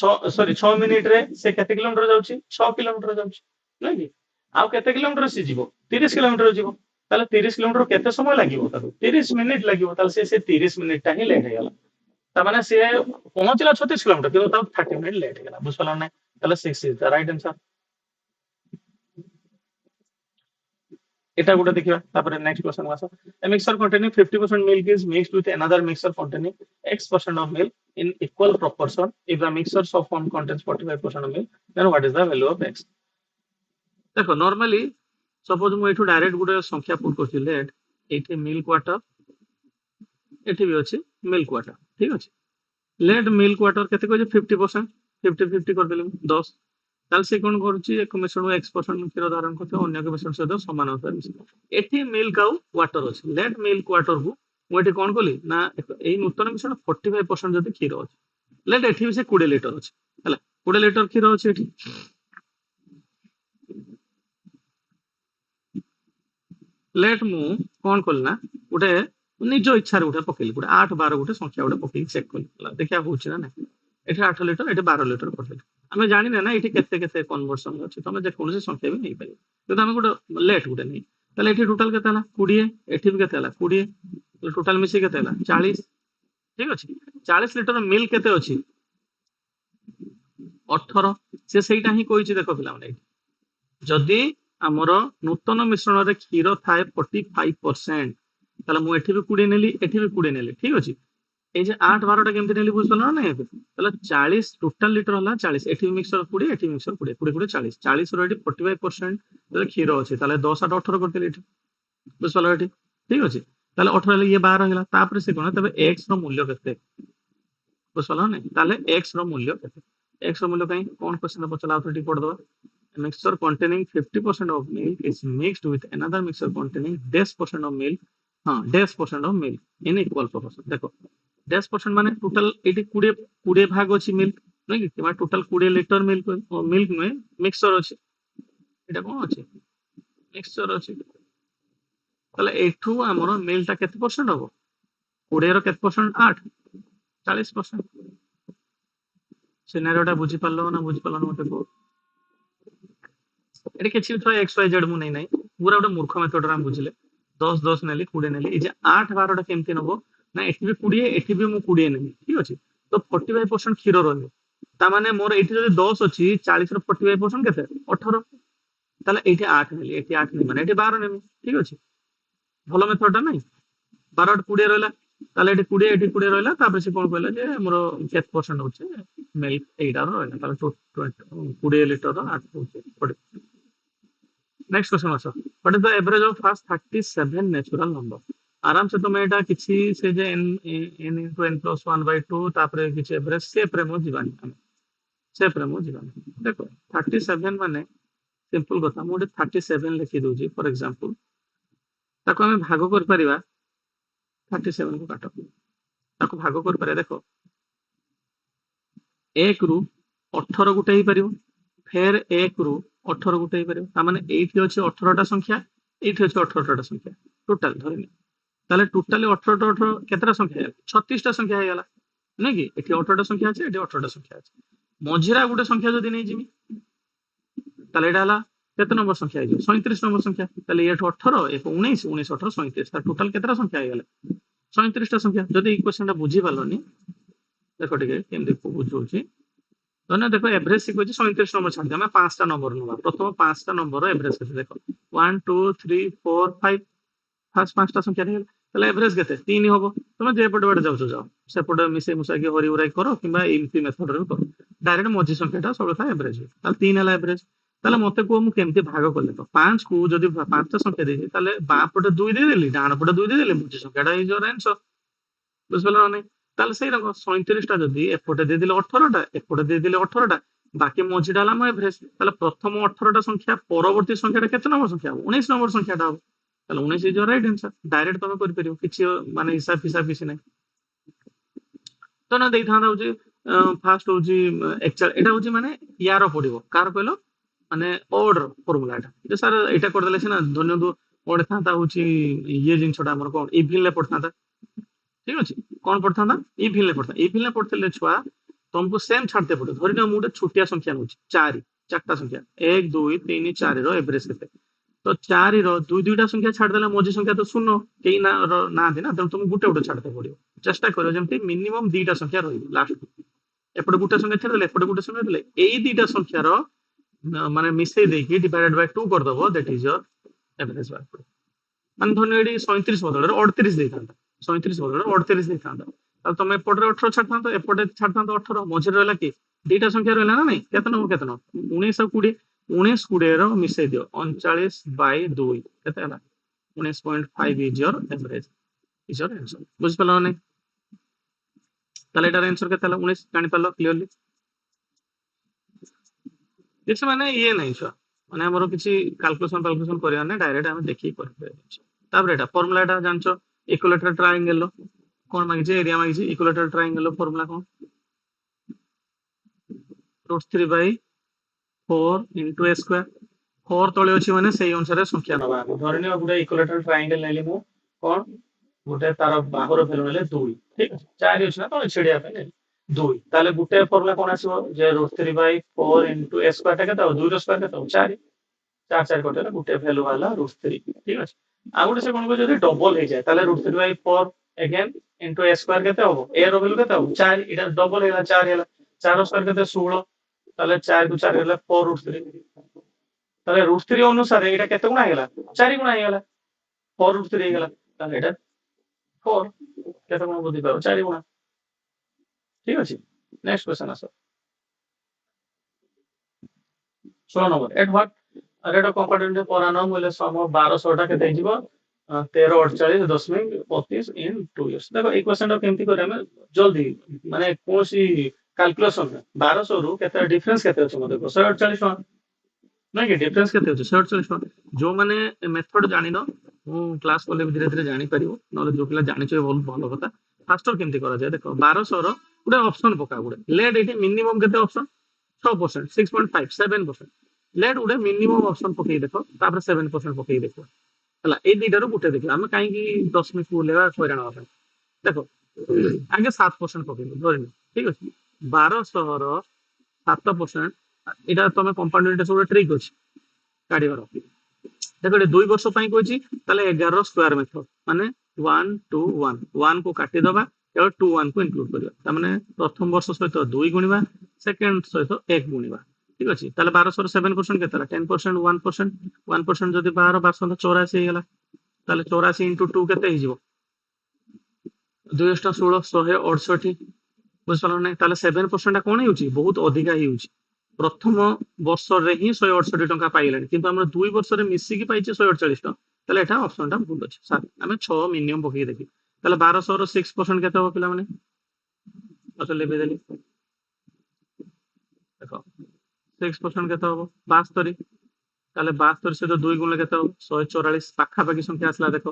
6 ମିନିଟରେ ସେ କେତେ କିଲୋମିଟର ଯାଉଛି 6 କିଲୋମିଟର ଯାଉଛି ନୁହେଁ କି ଆଉ କେତେ କିଲୋମିଟର ସେ ଯିବ 30 କିଲୋମିଟର ଯିବ ତାହେଲେ 30 କିଲୋମିଟର କେତେ ସମୟ ଲାଗିବ ତାକୁ 30 ମିନିଟ ଲାଗିବ ତାହେଲେ ସେ 30 ମିନିଟ ଟା ହିଁ ଲେଟ୍ ହେଇଗଲା ତାମାନେ ସେ ପହଞ୍ଚିଲା 36 କିଲୋମିଟର କିନ୍ତୁ ତାକୁ 30 ମିନିଟ ଲେଟ୍ ହେଇଗଲା ବୁଝିପାରିଲ ନା ତାହେଲେ 6 ଇଜ ଦ ରାଇଟ୍ ଆନ୍ସର এটা ଗୋଟେ ଦେଖିବା ତାପରେ ନେକ୍ସଟ କ୍वेଶ୍ଚନ ଆସ a mixture containing 50% milk is mixed with another mixture containing x% of milk in equal proportion if the mixture of one contains 45% of milk then what is the value of x देखो normally suppose मु एठू direct गुटे संख्या put करछि late एठी milk water एठी भी अछि milk water ठीक अछि लेट मिल्क वाटर केते कहै 50% 50 कर देले 10 ताल से कोन करूछि एक मिश्रण x% क्षीर धारण करते अन्य के मिश्रण सहित समान होता एठी मिल्क आउ वाटर अछि लेट मिल्क वाटर को मु एठी कोन कली ना एई नूतन मिश्रण 45% जदी क्षीर अछि लेट एठी भी से 20 लीटर अछि हला 20 लीटर क्षीर अछि एठी लेट मु कौन कल ना गोटे निज इच्छा गोटे पकेली गोटे 8 12 गोटे संख्या गोटे पकेली चेक कली देखिया होछि ना ना एठी 8 लीटर एठी 12 लीटर करदेली आमे जानि ना एठी केते केते कन्वर्सन अछि तमे जे कोनसे संख्या भी नहीं पाइ तो आमे गोटे लेट गोटे नहीं ताले एठी टोटल केते हला 20 एठी भी केते हला 20 टोटल मिसी केते हला 40 ठीक अछि 40 लीटर मिल्क केते अछि 18 से सेटा ही कहिछि देखो पिला माने जदि आमर नूतन मिश्रण रे क्षीर थाए 45% ताले मु एठी भी 20 नेली एठी भी 20 नेली ठीक अछि ए जे 8 12 टा केमति नेली बुझ पला ना ताले 40 टोटल लीटर हला 40 एठी भी मिक्सर 20 एठी मिक्सर 20 20 20 40 40 रो एठी 45% ताले क्षीर अछि ताले 10 8 18 करतेली एठी बुझ पला एठी ठीक अछि ताले 18 ले ये 12 होला तापर से कोन तबे x रो मूल्य केते बुझ पला ना ताले x रो मूल्य केते x रो मूल्य काई कोन क्वेश्चन पचला आउथरिटी पढ़ दो A mixture containing 50% of milk is mixed with another mixture containing dash percent of milk. हाँ, dash percent of milk in equal proportion. देखो, dash percent माने total 20 भाग अछि milk, नहीं कि माने total 20 लीटर milk में mixture अछि. एटा कोन अछि? mixture अछि. ताले एठू हमर milk ता केते परसेंट हबो? 20 रो केते परसेंट 8 40%. सिनेरियोटा बुझि पारलो ना बुझि पारलो मते को एटी किछि तो एक्स वाई जेड मु नै नै पूरा गोटे मूर्ख मेथड रा हम बुझिले 10 10 नेली 20 नेली ए जे 8 12 टा केमति नबो ना एठी भी 20 एठी भी मु 20 नेली ठीक अछि तो 45% क्षीर रहबो ता माने मोर एठी जदी 10 अछि 40 रो 45% केते 18 তাহলে এইটি 8 নেলি, এটি 8 নেই মানে এটি 12 নেবো। ঠিক আছে, ଭଲ ମେଥଡଟା ନାଇଁ। 12 8 20 ରହିଲା, ତାହେଲେ ଏଠି 20 ଏଠି 20 ରହିଲା। ତାପରେ ସେ କଣ କହିଲା ଯେ ମୋର କେତେ ପରସେଣ୍ଟ ହଉଛି ମିଲ୍କ ଏଇଟାର ରହିଲା, ତାହେଲେ 20 ଲିଟର 8 ହଉଛି 40। नेक्स्ट क्वेश्चन आस, what is the average of first 37 natural number. आराम से तुम एटा किछि से जे n into n plus 1 by 2 तापरे किछि एवरेज सेप रे मो जीवानी, हम सेप रे मो जीवानी। देखो 37 माने सिंपल कथा, मु 37 लिखि दोजी फॉर एग्जांपल, ताको हम भाग कर परिबा। 37 को काटो, ताको भाग कर परिबा। देखो 1 रु 18 गुटे ही परिबो, फेर 1 रु 18 गुटे ही परिबो। ता माने एठी अछि 18टा संख्या, एठी अछि 18टा संख्या टोटल धरिने। ताले टोटली 18 18 केतरा संख्या है, 36टा संख्या है गला नै कि एठी 18टा संख्या अछि, एठी 18टा संख्या अछि। मझिरा गुटे संख्या जदी नै जिमी, ताले एटा हला केते नंबर संख्या है, 37 नंबर संख्या। ताले एठ 18 एक 19 19 18 37, ता टोटल केतरा संख्या है गला 37टा संख्या। जदी ई क्वेश्चन टा बुझी पालोनी, देखो ठीक केमदे बुझौछि। तो देखो एवरेज सिक्वेन्स 37 नंबर छाड़ दिया, 5टा नंबर नवा। प्रथम 5टा नंबर एवरेज केते देखो 1 2 3 4 5, फास्ट 5टा संख्या रहल, ताले एवरेज केते 3 होबो। तुम जे पटे पटे जाउछो जाओ, से पटे मिसे मुसा के हरि उराई करो किबा एमपी मेथड रे करो, डायरेक्ट मझी संख्याटा सब था एवरेज। ताले 3 हला एवरेज। ताले मते को मु केमते भाग करले, तो 5 को जदी 5टा संख्या देछि ताले बा पटे 2 दे देली, डाण पटे 2 दे देली, मझी संख्याटा इज योर आंसर। बुझलो ना? ताले सही रंग 37 टा जदी एपटे दे दिले 18 टा, एपटे दे दिले 18 टा, बाकी मझीटा हला म एवरेज। ताले प्रथम 18 टा संख्या परवर्ती संख्याटा केते नंबर संख्या, 19 नंबर संख्याटा हो। ताले 19 is your right answer. Direct तुम कर परियो, किछि माने हिसाब हिसाब किछि नै। तो ना देई थांदा होची फास्ट होची एक्चुअल, एटा होची माने यार पडिबो कार कहलो माने ऑर्डर फार्मूला एटा। जे सर एटा कर देले छना धन्य दो ओडे थांदा होची ये जिंसटा हमर कोन इविल ले पडथांदा। ठीक अछि, कोन पडथांदा इविल ले पडथा। इविल ले पडथले छुआ तुमको सेम छाड़ते पड़े। धरि न मुटे छोटिया संख्या नउची 4, चारटा संख्या 1 2 3 4 रो एवरेज केते, तो 4 रो 2 2टा संख्या छाड़ देला, मझी संख्या तो शून्य केई ना ना दे ना, त तुम गुटे गुटे छाड़ते पड़ियो। चेष्टा करो जेमति मिनिमम 2टा संख्या रही लास्ट, एपटे गुटे संख्या छाड़ देले, एपटे गुटे संख्या देले, एई 2टा संख्या रो माने मिसै देकी डिवाइडेड बाय 2 कर दबो, that is your average by. मान धरने एडी 37 बदले 38 देई थांता, 37 बदले 38 देई थांता, अब तुम एपटे 18 छाड़ता, तो एपटे छाड़ता 18, मझे रहला कि 2टा संख्या रहला ना नहीं, केते नंबर 19 और 20, 19 20 रो मिसै दियो 39 बाय 2 केते हला 19.5 is your average, is your answer. बुझ पलो नहीं? ताले एटार आंसर केते हला 19 जानि पालो क्लियरली। किछ माने ये नहीं छ, माने हमरो किछि कैलकुलेशन करिया नै, डायरेक्ट हम देखि करबे। तापर एटा फार्मूला एटा जानछो, इक्विलेटरल ट्रायंगल लो कोन मागिছে, एरिया मागिছে, इक्विलेटरल ट्रायंगल लो फार्मूला कोन √3 बाय 4 into a square। 4 तळे अछि माने सेही अनुसार संख्या नबा। धरिने गुडे इक्विलेटरल ट्रायंगल नेली मु कोन गुटे तार बाहुर भेलु नेले 2। ठीक अछि, 4 अछि ना तळे छेडिया पे नेली 2। ताले गुटे फार्मूला कोन आसीबो जे √3 बाय 4 into a square टा केता हो, 2 रो स्क्वायर केता हो 4, 4 4 कटेला गुटे वैल्यू वाला √3। ठीक अछि, आ गुटे से कोन को जदी डबल हे जाय ताले √3 by 4 again into a square केता हो, a रो वैल्यू केता हो 4, इटा डबल हेला 4 हेला, 4 रो स्क्वायर केता 16, ताले 4 को 4 हेला 4 √3। ताले √3 अनुसार एटा केते गुणा हेला 4 गुणा हेला 4 √3 हेला, ताले एटा 4 केते गुणा बुद्धि पाओ 4 गुणा। ठीक अछि, नेक्स्ट क्वेश्चन आसो 16 number. At what rate of compound per annum बोले सम 1200 टा केते हिजबो 1348.25 इन 2 इयर्स। देखो ई क्वेश्चन केमती करे हम जल्दी माने कोसी कैलकुलेशन 1200 रु केते डिफरेंस केते अछि मते 148 टका नै कि डिफरेंस केते अछि 148 टका। जो माने मेथड जानि न मु क्लास कोले धीरे धीरे जानि परिबो, नले जो पिला जानि छै बहुत भलो कथा। फास्टर केमती करा जाय देखो 1200 रो गुडे ऑप्शन पका गुडे लेट एठी मिनिमम केते ऑप्शन 6%, 6.5 7%। लेट गुडे मिनिमम ऑप्शन पकई देखो, तापर 7% पकई देखो हला, ए दीटारो गुटे देखो हम काई की 10 मिनिट लेवा होइराण होता। देखो आगे 7% पकई धरिन। ठीक अछि, 1200 रो 7% एटा तमे कंपाउंड सब ट्रिक अछि काढिबार। देखो 2 वर्ष पई कहछि ताले 11 रो स्क्वायर मेथड माने 1 2 1 1 को काटि दबा, केवल 2 1 को इंक्लूड करिया, त माने प्रथम वर्ष सहित 2 गुणिबा, सेकंड सहित 1 गुणिबा, ঠিক ଅଛି ତାହେଲେ 1200 ର 7% କେତେ ହେଲା 10% 1% 1% ଯଦି 12 12 84 ହେଇଗଲା ତାହେଲେ 84 into 2 କେତେ ହେଇଯିବ 216 168 ବୁଝିପାରିଲ ନାହିଁ ତାହେଲେ 7% ଟା କଣ ହେଉଛି ବହୁତ ଅଧିକା ହେଇଯାଉଛି ପ୍ରଥମ ବର୍ଷରେ ହିଁ 168 ଟଙ୍କା ପାଇଲେଣି କିନ୍ତୁ ଆମର 2 ବର୍ଷରେ ମିଶିକି ପାଇছে 148 ଟଙ୍କା ତାହେଲେ ଏଟା ଅପସନଟା ଭୁଲ ଅଛି ସାର୍ ଆମେ 6 ମିନିମମ ପକେଇ ଦେଖି ତାହେଲେ 1200 ର 6% କେତେ ହବ ପିଲାମାନେ ଅଛ ଲେଖିଦେଲି ଦେଖ 6% କେତେ ହବ 72 ତାହେଲେ 72 ସହିତ 2 ଗୁଣିଲେ କେତେ ହବ 144 ପାଖାପାଖି ସଂଖ୍ୟା ଆସିଲା ଦେଖ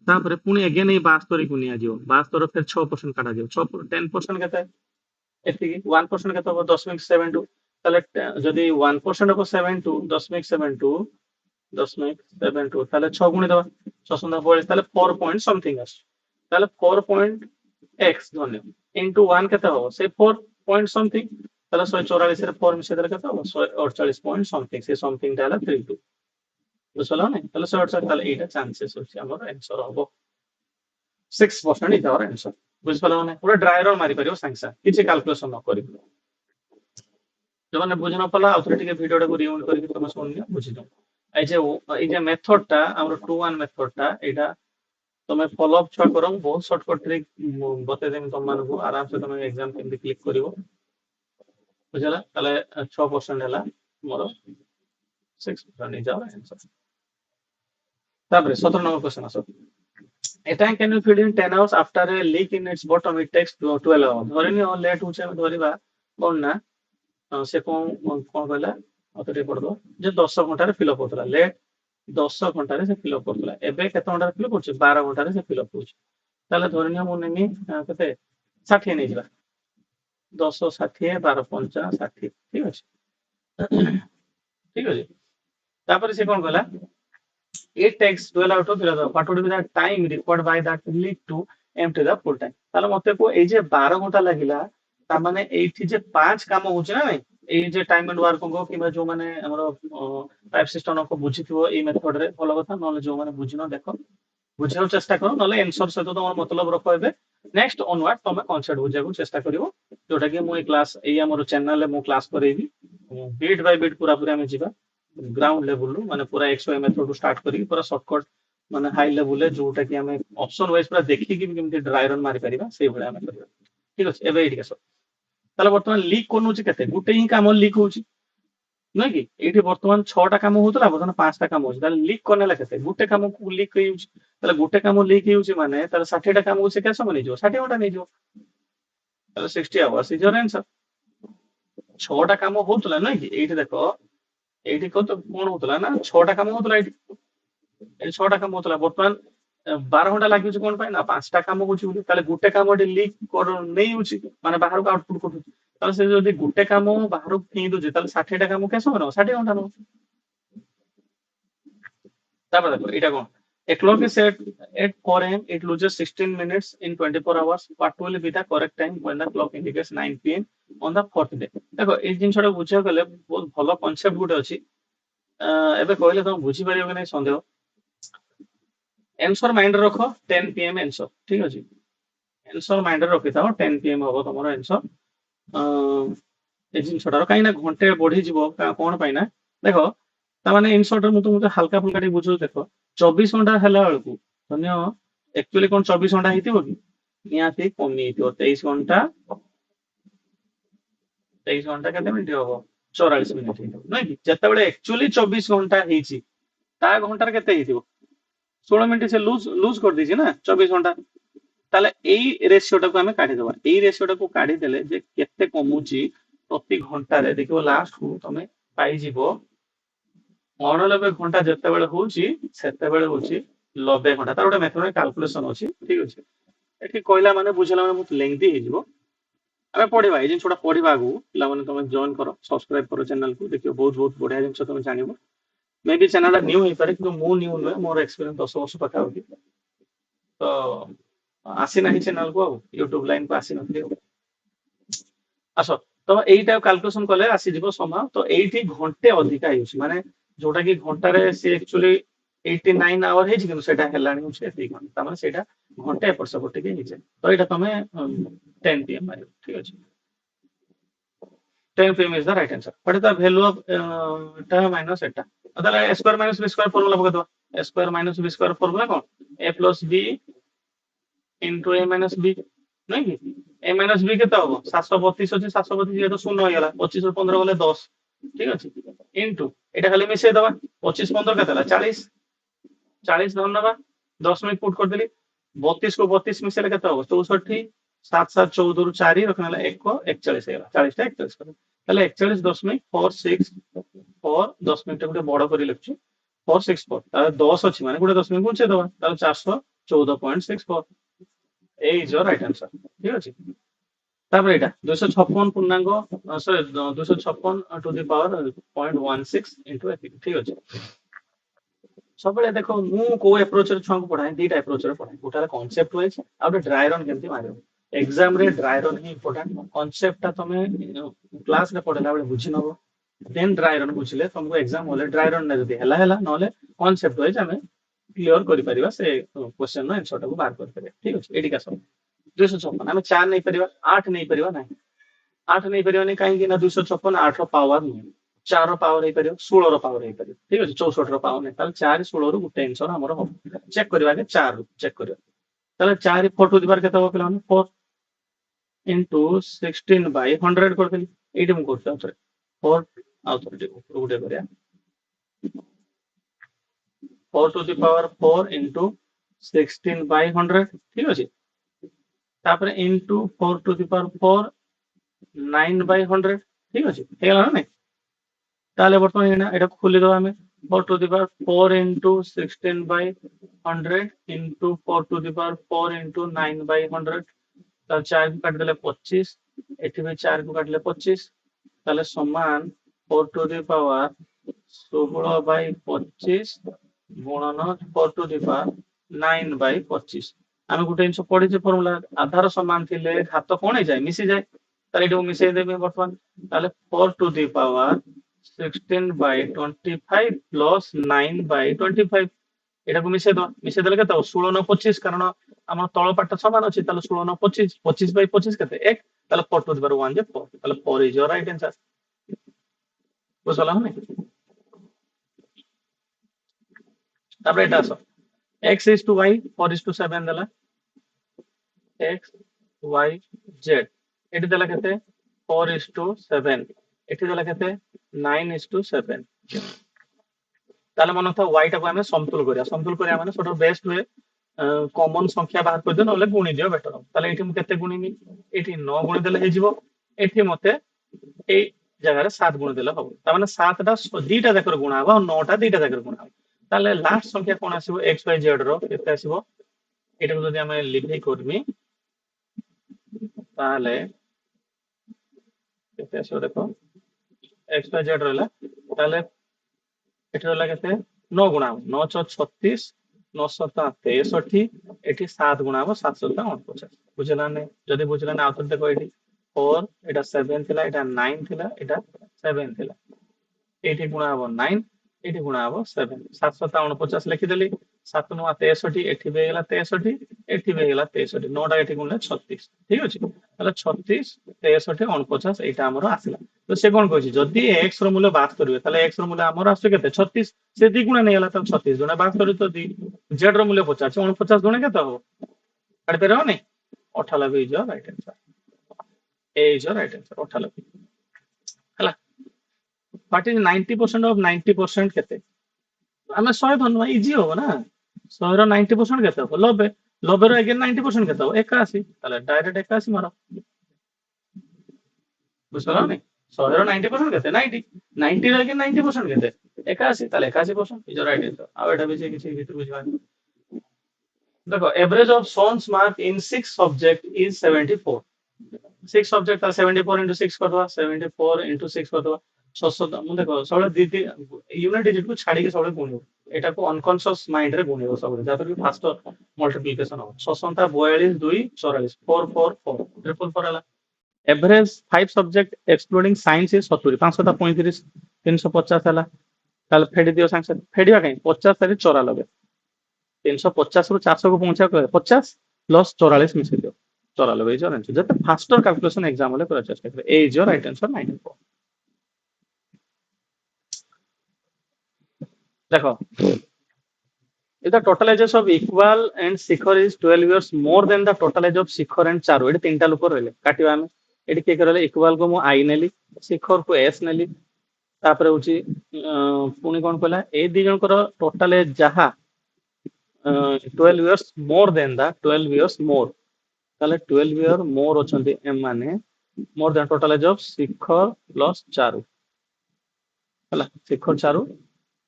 ତାପରେ ପୁଣି ଏଗେନ ଏଇ 72 କୁ ନିଆଯିବ 72 ଫେର 6% କାଟାଯିବ 10% କେତେ ଏତିକି 1% କେତେ ହବ 0.72 ତାହେଲେ ଯଦି 1% ହବ 72 0.72 0.72 ତାହେଲେ 6 ଗୁଣି ଦେବା 6 ତାହେଲେ 4 ପଏଣ୍ଟ ସମଥିଙ୍ଗ ଆସୁଛି ତାହେଲେ 4 ପଏଣ୍ଟ x ଧନ୍ୟ into 1 କେତେ ହବ ସେ 4 ପଏଣ୍ଟ ସମଥିଙ୍ଗ ତାହେଲେ 144 ରେ 4 ମିଶେଇ ଦେଲେ କେତେ ହବ 148 ପଏଣ୍ଟ ସମଥିଙ୍ଗ ସେ ସମଥିଙ୍ଗ ଟା ହେଲା 32 ବୁଝିପାରିଲ ନା ତାହେଲେ 148 ତାହେଲେ ଏଇଟା ଚାନ୍ସେस ଅଛି ଆମର आंसर ହବ 6% is our answer ବୁଝିପାରିଲ ନା ପୁରା ଡ୍ରାଇ ରନ୍ ମାରି ପାରିବ ସାଙ୍ଗେ ସାଙ୍ଗେ କିଛି କ୍ୟାଲକୁଲେସନ ନ କରିବି ଯୋଉମାନେ ବୁଝି ନ ପାରିଲା ଆଉ ଥରେ ଟିକେ ଭିଡିଓଟାକୁ ରିୱାଇଣ୍ଡ କରିକି ତମେ ଶୁଣିନିଅ ବୁଝିଯାଅ এই যে মেথডটা আমরা 2-1 মেথডটা এটা তুমি ফলো অপ ছুଆ কর ବହୁତ শর্টকট ট্রিক বতাই দেমি ତମମାନଙ୍କୁ ଆରାମସେ ତମେ ଏକ୍ସାମ କେମିତି କ୍ଲିକ୍ କରିବ ବୁଝିଲା ତାହେଲେ 6% ହେଲା ମୋର 6% ଇଜ आवर आंसर ତାପରେ 17 ନମ୍ବର क्वेश्चन ଆସ A tank can be filled in 10 hours after a leak in its bottom. It takes 12 hours. ଧରିନିଅ ଲେଟ୍ ହଉଛି ଆମେ ଧରିବା କଣ ନା ସେ କଣ କହିଲା ମତେ ଟିକେ ପଢିବ ଯେ 10 ଘଣ୍ଟାରେ ଫିଲଅପ ହଉଥିଲା ଲେଟ୍ 10 ଘଣ୍ଟାରେ ସେ ଫିଲଅପ କରୁଥିଲା ଏବେ କେତେ ଘଣ୍ଟାରେ ଫିଲଅପ କରୁଛି 12 ଘଣ୍ଟାରେ ସେ ଫିଲଅପ କରୁଛି ତାହେଲେ ଧରିନିଅ ମୁଁ ନେମି କେତେ 60 ନେଇଯିବା 10 60 12 50 60 ଠିକ ଅଛି ଠିକ ଅଛି ତାପରେ ସେ କଣ କହିଲା it takes 12 hours to fill up what would be the time required by that leak to empty the full tank তাহলে মতে কো এই যে 12 ঘন্টা লাগিলা তা মানে এইଠି যে 5 কাম হଉଛି না নাই এই যে টাইম এন্ড ওয়ার্ক को কিংবা जो माने हमर पाइप सिस्टम को बुझिथिबो এই মেথড রে ଭଲ କଥା ନହେଲେ जो माने बुझिनो ଦେଖ ବୁଝିବାକୁ ଚେଷ୍ଟା କର ନହେଲେ ଆନ୍ସର ସହିତ ତମର ମତଲବ ରଖ ଏବେ ନେକ୍ସଟ ଅନୱାର୍ଡ ତମେ କନସେପ୍ଟ ବୁଝିବାକୁ ଚେଷ୍ଟା କରିବ ଯୋଉଟା କି ମୁଁ এই କ୍ଲାସ এই ଆମର ଚ୍ୟାନେଲ ରେ ମୁଁ କ୍ଲାସ କରେଇବି ବିଟ୍ ବାଇ ବିଟ୍ पूरा पूरा ଆମେ ଯିବା ग्राउंड लेवल माने पूरा 100 मेथड स्टार्ट करी पूरा शॉर्टकट माने हाई लेवल ले जोटा कि हमें ऑप्शन वाइज पूरा देखि कि केमती ड्राई रन मारी परिबा सेही भले हमें करिबा ठीक अछि एबे एठी केसो ताले वर्तमान लीक कोन होची केते गुटे ही काम लीक होची नै कि एठी वर्तमान 6 टा काम होतला वर्तमान 5 टा काम होची ताले लीक कोनेला केते गुटे काम को लीक होची ताले गुटे काम लीक होची माने ताले 60 टा काम को से केसो माने जो 60 घंटा नै जो ताले 60 आवर्स इज योर आंसर 6 टा काम होतला नै कि एठी देखो ଏଇଠି କଣ ହଉଥିଲା ନା 6ଟା କାମ ହଉଥିଲା ଏଇଠି 6ଟା କାମ ହଉଥିଲା ବର୍ତ୍ତମାନ 12 ଘଣ୍ଟା ଲାଗୁଛି କଣ ପାଇଁ ନା 5ଟା କାମ ହଉଛି ବୋଲି ତାହେଲେ ଗୋଟେ କାମ ଏଠି ଲିକ୍ ନେଇ ହଉଛି ମାନେ ବାହାରକୁ ଆଉଟପୁଟ କରୁଛି ତାହେଲେ ସେ ଯଦି ଗୋଟେ କାମ ବାହାରକୁ ଫିଙ୍ଗି ଦଉଛି ତାହେଲେ 60ଟା କାମ କେତେ ସମୟ ନବ 60 ଘଣ୍ଟା ନବ ତାପରେ ଦେଖ ଏଇଟା କଣ A clock is set at 4 a.m. It loses 16 minutes in 24 hours. What will be the correct time when the clock indicates 9 p.m. on the fourth day? देखो এই জিনিসটা বুঝিয়া গেলে বহুত ভালো কনসেপ্ট গুଟେ ଅଛି ଏବେ କହିଲେ ତମେ ବୁଝି ପାରିବ କି ନାହିଁ ସନ୍ଦେହ आंसर माइंड रख 10 pm आंसर ठीक अछि आंसर माइंड रखि थाओ 10 pm हबो तमरो आंसर ए जिनिसटार काई ना घंटे बढ़ी जीवो कोन पाई ना देखो ता माने इनसर्टर मु तुमके हल्का फुल्का टी बुझो देखो 24 घंटा हला बेलकू धन्य एक्चुअली कोन 24 घंटा हितिबो कि नियाती कमी हितिबो 23 घंटा 23 घंटा केते मिनिट हबो 44 मिनिट हितिबो नै कि जत्ते बेले एक्चुअली 24 घंटा हिची ता घंटार केते हितिबो 16 मिनिट से लूज लूज कर दीजिए ना 24 घंटा ताले एई रेशियोटा को हमें काढी देबा एई रेशियोटा को काढी देले जे केते कमुची प्रति घंटा रे देखिबो लास्ट को तमे पाई जीवो 89 घंटा जत्ते बेले होची सेते बेले होची 90 घंटा तार गोटे मेथड कैलकुलेशन अछि ठीक अछि एठी कहला माने बुझला माने बहुत लेंथी हे जीवो आमे पढिबा ए जिन छोटा पढिबा आगु पिला माने तमे जॉइन करो सब्सक्राइब करो चैनल को देखियो बहुत बहुत बढ़िया जिन तमे जानिबो मे भी चैनल न्यू ही पारे कि मो न्यू नुहे मोर एक्सपीरियंस 10 वर्ष पका होगी तो आसी नाही चैनल को यूट्यूब लाइन को आसी नथि आसो तो एईटा कैलकुलेशन कले आसी जीवो समय तो एईटी घंटे अधिका हिउछि माने जोटा कि घंटा रे से एक्चुअली 89 आवर हे कि सेटा हेलानी होछि एती घंटा माने सेटा घंटे एपट सेपट के हिचे तो एटा तमे 10 pm मारियो ठीक अछि 10 pm is the right answer. What is the value of eta minus eta? তাহলে a square minus b square formula পকাই দেবা। a square minus b square formula কোন? a plus b into a minus b নাই কি? a minus b কেতে হবো? 732 ଅଛି 732 যেহেতু শূন্য হয়ে গেল 25 ରୁ 15 গলে 10 ঠিক আছে ইনটু এটা খালি মিশাই দেবা 25 15 কেতে ହେଲା 40 40 ধর নেবা 10 মিনিট পুট କରିଦେଲି 32 को 32 ମିଶେଇଲେ କେତେ ହବ 64 7 7 14 ରୁ 4 ରଖନା ହେଲା 1 41 ହେଇଗଲା 40 ଟା 41 କର ତାହେଲେ 41.46 4 10 ମିନିଟ ଗୋଟେ ବଡ କରି ଲେଖୁଛି 464 ତାହେଲେ 10 ଅଛି ମାନେ ଗୋଟେ 10 ମିନିଟ ଗୁଛେଇ ଦବା ତାହେଲେ 414.64 ए इज योर राइट आंसर ठीक ଅଛି ତାପରେ ଏଇଟା 256 ପୂର୍ଣ୍ଣାଙ୍ଗ ସରି 256 ଟୁ ଦି ପାୱାର 0.16 ଇନଟୁ ଏତିକି ଠିକ ଅଛି ସବୁବେଳେ ଦେଖ ମୁଁ କୋଉ ଆପ୍ରୋଚ ରେ ଛୁଆଙ୍କୁ ପଢାଏ ଦିଟା ଆପ୍ରୋଚ ରେ ପଢାଏ ଗୋଟାରେ କନସେପ୍ଟ ୱାଇଜ ଆଉ ଗୋଟେ ଡ୍ରାଇ ରନ୍ କେମିତି ମାରିବ एग्जाम रे ड्राई रन ही इंपोर्टेंट कांसेप्ट ता तमे क्लास रे पढला बेले बुझी नबो देन ड्राई रन बुझिले तुमको एग्जाम होले ड्राई रन ने जदी हला हला नले कांसेप्ट वाइज हमें क्लियर करि परिबा से क्वेश्चन नो आंसर टा को बाहर कर परिबा ठीक अछि एडी का सब 256 हमें 4 नहीं परिबा 8 नहीं परिबा नहीं 8 नहीं परिबा नहीं काहे कि ना 256 8 रो पावर नहीं 4 रो पावर नहीं परिबा 16 रो पावर नहीं परिबा ठीक अछि 64 रो पावर नहीं ताल 4 16 रो गुटे आंसर हमर हो चेक करबा के 4 चेक करियो ताले 4 4 टू द पावर केता हो पिला 4 into 16 by 100 करथिली एटी मु करछ आउथरे 4 आउथरे गुटे करिया 4 to the power 4 into 16 by 100 ठीक अछि तापर into 4 to the power 4 9 by 100 ठीक अछि हेला नै ताले वर्तमान एना एटा खोली दो हमें 4 to the power 4 into 16 by 100 into 4 to the power 4 into 9 by 100 ताल 4 को काट देले 25 एठी में 4 को काटले 25 ताले समान 4 टू द पावर 16 बाय 25 गुणन 4 टू द पावर 9 बाय 25 आमे गुटे इनसो पढि जे फार्मूला आधार समान थिले घात कोन जाय मिसी जाय ताले एठो मिसै देबे वर्तमान ताले 4 to the power 16 by 25 plus 9 by 25 एटा को मिसै देले केता 16 न 25 कारण আমার তল পাটটা সমান আছে তাহলে 16 না 25 25 বাই 25 কত 1 তাহলে 4 টু দি পাওয়ার 1 যে 4 তাহলে 4 ইজ योर রাইট आंसर বুঝলা না তারপরে এটা আসো x is to y 4 is to 7 দেলা x y z এটি দেলা কত 4 is to 7 এটি দেলা কত 9 is to 7 তাহলে মনে তো y টাকে আমি সমতুল করিয়া মানে সবটা বেস্ট ওয়ে कॉमन संख्या बाहर कर दे नले गुणी दियो बेटर ताले एठी म केते गुणीनी एठी 9 गुणी देले हे जिवो एठी मते ए जगह रे 7 गुणी देले हबो ता माने 7 टा दीटा जाकर गुणा हबो 9 टा दीटा जाकर गुणा हबो ताले लास्ट संख्या कोन आसीबो x y z रो केते आसीबो एटा को जदी हम लिखै करमी ताले केते आसीबो देखो x y z रहला ताले एठी रहला केते 9 गुणा 9 36 963 एठी 7 गुणा हो 749 बुझला नै जदी बुझला नै आउतर देखो एठी 4 एटा 7 थिला एटा 9 थिला एटा 7 थिला एठी गुणा हो 9 एठी गुणा हो 7 749 लिखि देली 7 9 63 एठी बे गेला 63 एठी बे गेला 63 9 टा एठी गुणले 36 ठीक अछि ताले 36 63 49 एटा हमरो आसिला तो से कोन कहछि जदी x रो मूल्य बात करबे ताले x रो मूल्य हमरो आसे केते 36 से दी गुणा नै गेला त 36 गुणा बात करू तो दी z रो मूल्य 50 49 गुणा केते हो काट पे रहो नै 98 is your right answer A is your right answer 98 हला व्हाट इज 90% ऑफ 90% केते हमें 100 धनवा इजी हो ना 100 रो 90% केते हो 90 90 रो अगेन 90% केते हो 81 ताले डायरेक्ट 81 मारो बुझला नै 100 रो 90% केते 90 90 रो अगेन 90% केते 81 ताले 81% इज योर राइट आंसर आ एटा भी किछि किछि बुझवा देखो average of sons mark in 6 subject is 74 6 subject था 74 into 6 कर दवा 74 into 6 कर दवा 600 मु देखो सबले दीदी यूनिट डिजिट को छाडी के सबले गुणियो एटा को अनकॉन्शियस माइंड रे गुणियो सबले जातो कि फास्ट मल्टीप्लिकेशन हो 600 42 2 44 4 4 4 ट्रिपल 4 हला average 5 subject excluding science is 70 535 350 हला ताल फेडी दियो सांग फेडिया कहीं 50 तारी 94 350 रु 400 को पहुंचा 50 प्लस 44 मिसे दियो 94 इज योर आंसर जब फास्टर कैलकुलेशन एग्जाम वाले करा चेष्टा करे ए इज योर राइट आंसर 94 देखो if the total ages of equal and Shikhar is 12 years more than the total age of Shikhar and Charu ଏଠି ତିନିଟା ଲୋକ ରହିଲେ କାଟିବା ଆମେ ଏଠି କିଏ କିଏ ରହିଲେ ଇକ୍ୱାଲ କୁ ମୁଁ I ନେଲି ଶିଖର କୁ S ନେଲି ତାପରେ ହଉଛି ପୁଣି କଣ କହିଲା ଏଇ ଦି ଜଣଙ୍କର ଟୋଟାଲ ଏଜ ଯାହା 12 years more than the 12 years more ତାହେଲେ 12 year more ଅଛନ୍ତି ଏମାନେ more than total age of Shikhar plus Charu ହେଲା ଶିଖର ଚାରୁ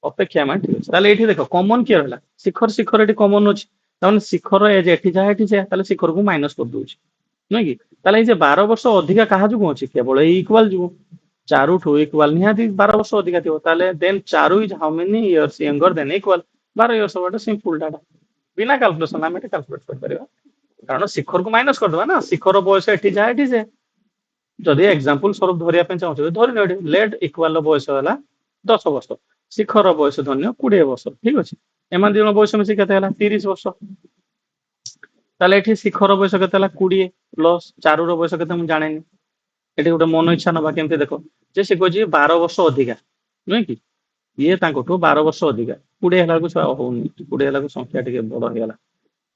ଅପେକ୍ଷା ମାନେ ଠିକ ଅଛି ତାହେଲେ ଏଇଠି ଦେଖ କମନ କିଏ ରହିଲା ଶିଖର ଶିଖର ଏଠି କମନ ଅଛି ତାମାନେ ଶିଖର ଏଜ ଏଠି ଯାହା ଏଠି ଯାହା ତାହେଲେ ଶିଖରକୁ ମାଇନସ କରିଦଉଛି ନୁହେଁ କି ତାହେଲେ ଏଇ ଯେ 12 ବର୍ଷ ଅଧିକା କାହା ଯୋଗୁଁ ଅଛି କେବଳ ଏଇ ଇକ୍ୱାଲ ଯୋଗୁଁ ଚାରୁଠୁ ଇକ୍ୱାଲ ନିହାତି 12 ବର୍ଷ ଅଧିକା ଥିବ ତାହେଲେ then Charu is how many years younger then equal 12 years ହବାଟା ସିମ୍ପଲ ଡାଟା ବିନା କାଲକୁଲେସନ ଆମେ ଏଠି କାଲକୁଲେଟ କରିପାରିବା କାରଣ ଶିଖରକୁ ମାଇନସ କରିଦବା ନା ଶିଖର ବୟସ ଏଠି ଯାହା ଏଠି ଯେ ଯଦି ଏକ୍ସାମ୍ପଲ ସ୍ୱରୂପ ଧରିବା ପାଇଁ ଚାହୁଁଛନ୍ତି ଧରିନିଅ ଏଠି ଲେଟ୍ ଇକ୍ୱାଲ ର ବୟସ ହେଲା 10 ବର୍ଷ ଶିଖର ବୟସ ଧରିନିଅ 20 ବର୍ଷ ଠିକ ଅଛି ଏମାନେ ଦି ଜଣ ବୟସ ମିଶି କେତେ ହେଲା 30 ବର୍ଷ ତାହେଲେ ଏଠି ଶିଖର ବୟସ କେତେ ହେଲା 20 ପ୍ଲସ ଚାରୁର ବୟସ କେତେ ମୁଁ ଜାଣିନି ଏଠି ଗୋଟେ ମନ ଇଚ୍ଛା ନବା କେମିତି ଦେଖ ଯେ ସେ କହୁଛି 12 ବର୍ଷ ଅଧିକା ନୁହେଁ କି ଇଏ ତାଙ୍କଠୁ 12 ବର୍ଷ ଅଧିକା 20 ହେଲା ବେଳକୁ ଛୁଆ ହଉନି 20 ହେଲା ବେଳକୁ ସଂଖ୍ୟା ଟିକେ ବଡ ହେଇଗଲା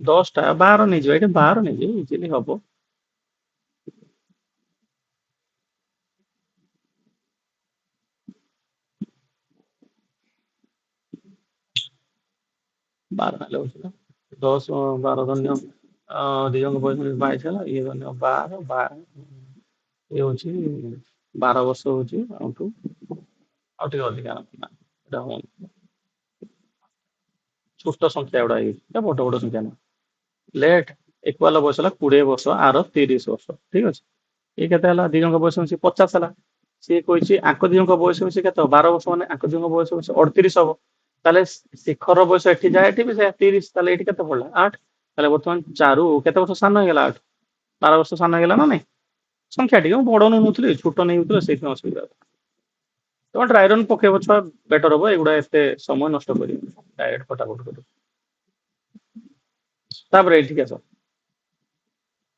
10ଟା 12 ନେଇଯିବ ଏଠି 12 ନେଇଯିବ ଇଜିଲି ହବ 12 ନେଲେ ହଉଛି 10 12 ଧନ୍ୟ ଦି ଜଣଙ୍କ ବୟସ 22 ହେଲା ଇଏ ଧନ୍ୟ 12 12 ଇଏ ହଉଛି 12 ବର୍ଷ ହଉଛି ଆଉ ଟିକେ ଅଧିକା ନା ଏଟା ହଉନି ଛୋଟ ସଂଖ୍ୟା ଗୁଡା ଏଇଟା ବଡ ବଡ ସଂଖ୍ୟା ନୁହଁ ଲେଟ୍ ଇକ୍ୱାଲ ବୟସ ହେଲା 20 ବର୍ଷ ଆର 30 ବର୍ଷ ଠିକ ଅଛି ଇଏ କେତେ ହେଲା ଦି ଜଣଙ୍କ ବୟସ ମିଶି 50 ହେଲା ସିଏ କହିଛି ଆଙ୍କ ଦି ଜଣଙ୍କ ବୟସ ମିଶି କେତେ 12 ବର୍ଷ ମାନେ ଆଙ୍କ ଦି ଜଣଙ୍କ ବୟସ ମିଶି 38 ହବ ତାହେଲେ ଶିଖର ବୟସ ଏଠି ଯାଏ ଏଠି ବି ସେ 30 ତାହେଲେ ଏଠି କେତେ ପଡିଲା 8 ତାହେଲେ ବର୍ତ୍ତମାନ ଚାରୁ କେତେ ବର୍ଷ ସାନ ହେଇଗଲା 8 12 ବର୍ଷ ସାନ ହେଇଗଲା ନା ନାଇଁ ସଂଖ୍ୟା ଟିକେ ମୁଁ ବଡ ନେଉନଥିଲି ଛୋଟ ନେଇଯାଉଥିଲେ ସେଇଥିପାଇଁ ଅସୁବିଧା ହେଲା ତମେ ଡ୍ରାଇ ରନ୍ ପକେଇବ ଛୁଆ ବେଟର ହବ ଏଗୁଡା ଏତେ ସମୟ ନଷ୍ଟ କରିବ ଡାଇରେକ୍ଟ ଫଟାଫଟ କରିବ ତାପରେ ଏଠିକି ଆସ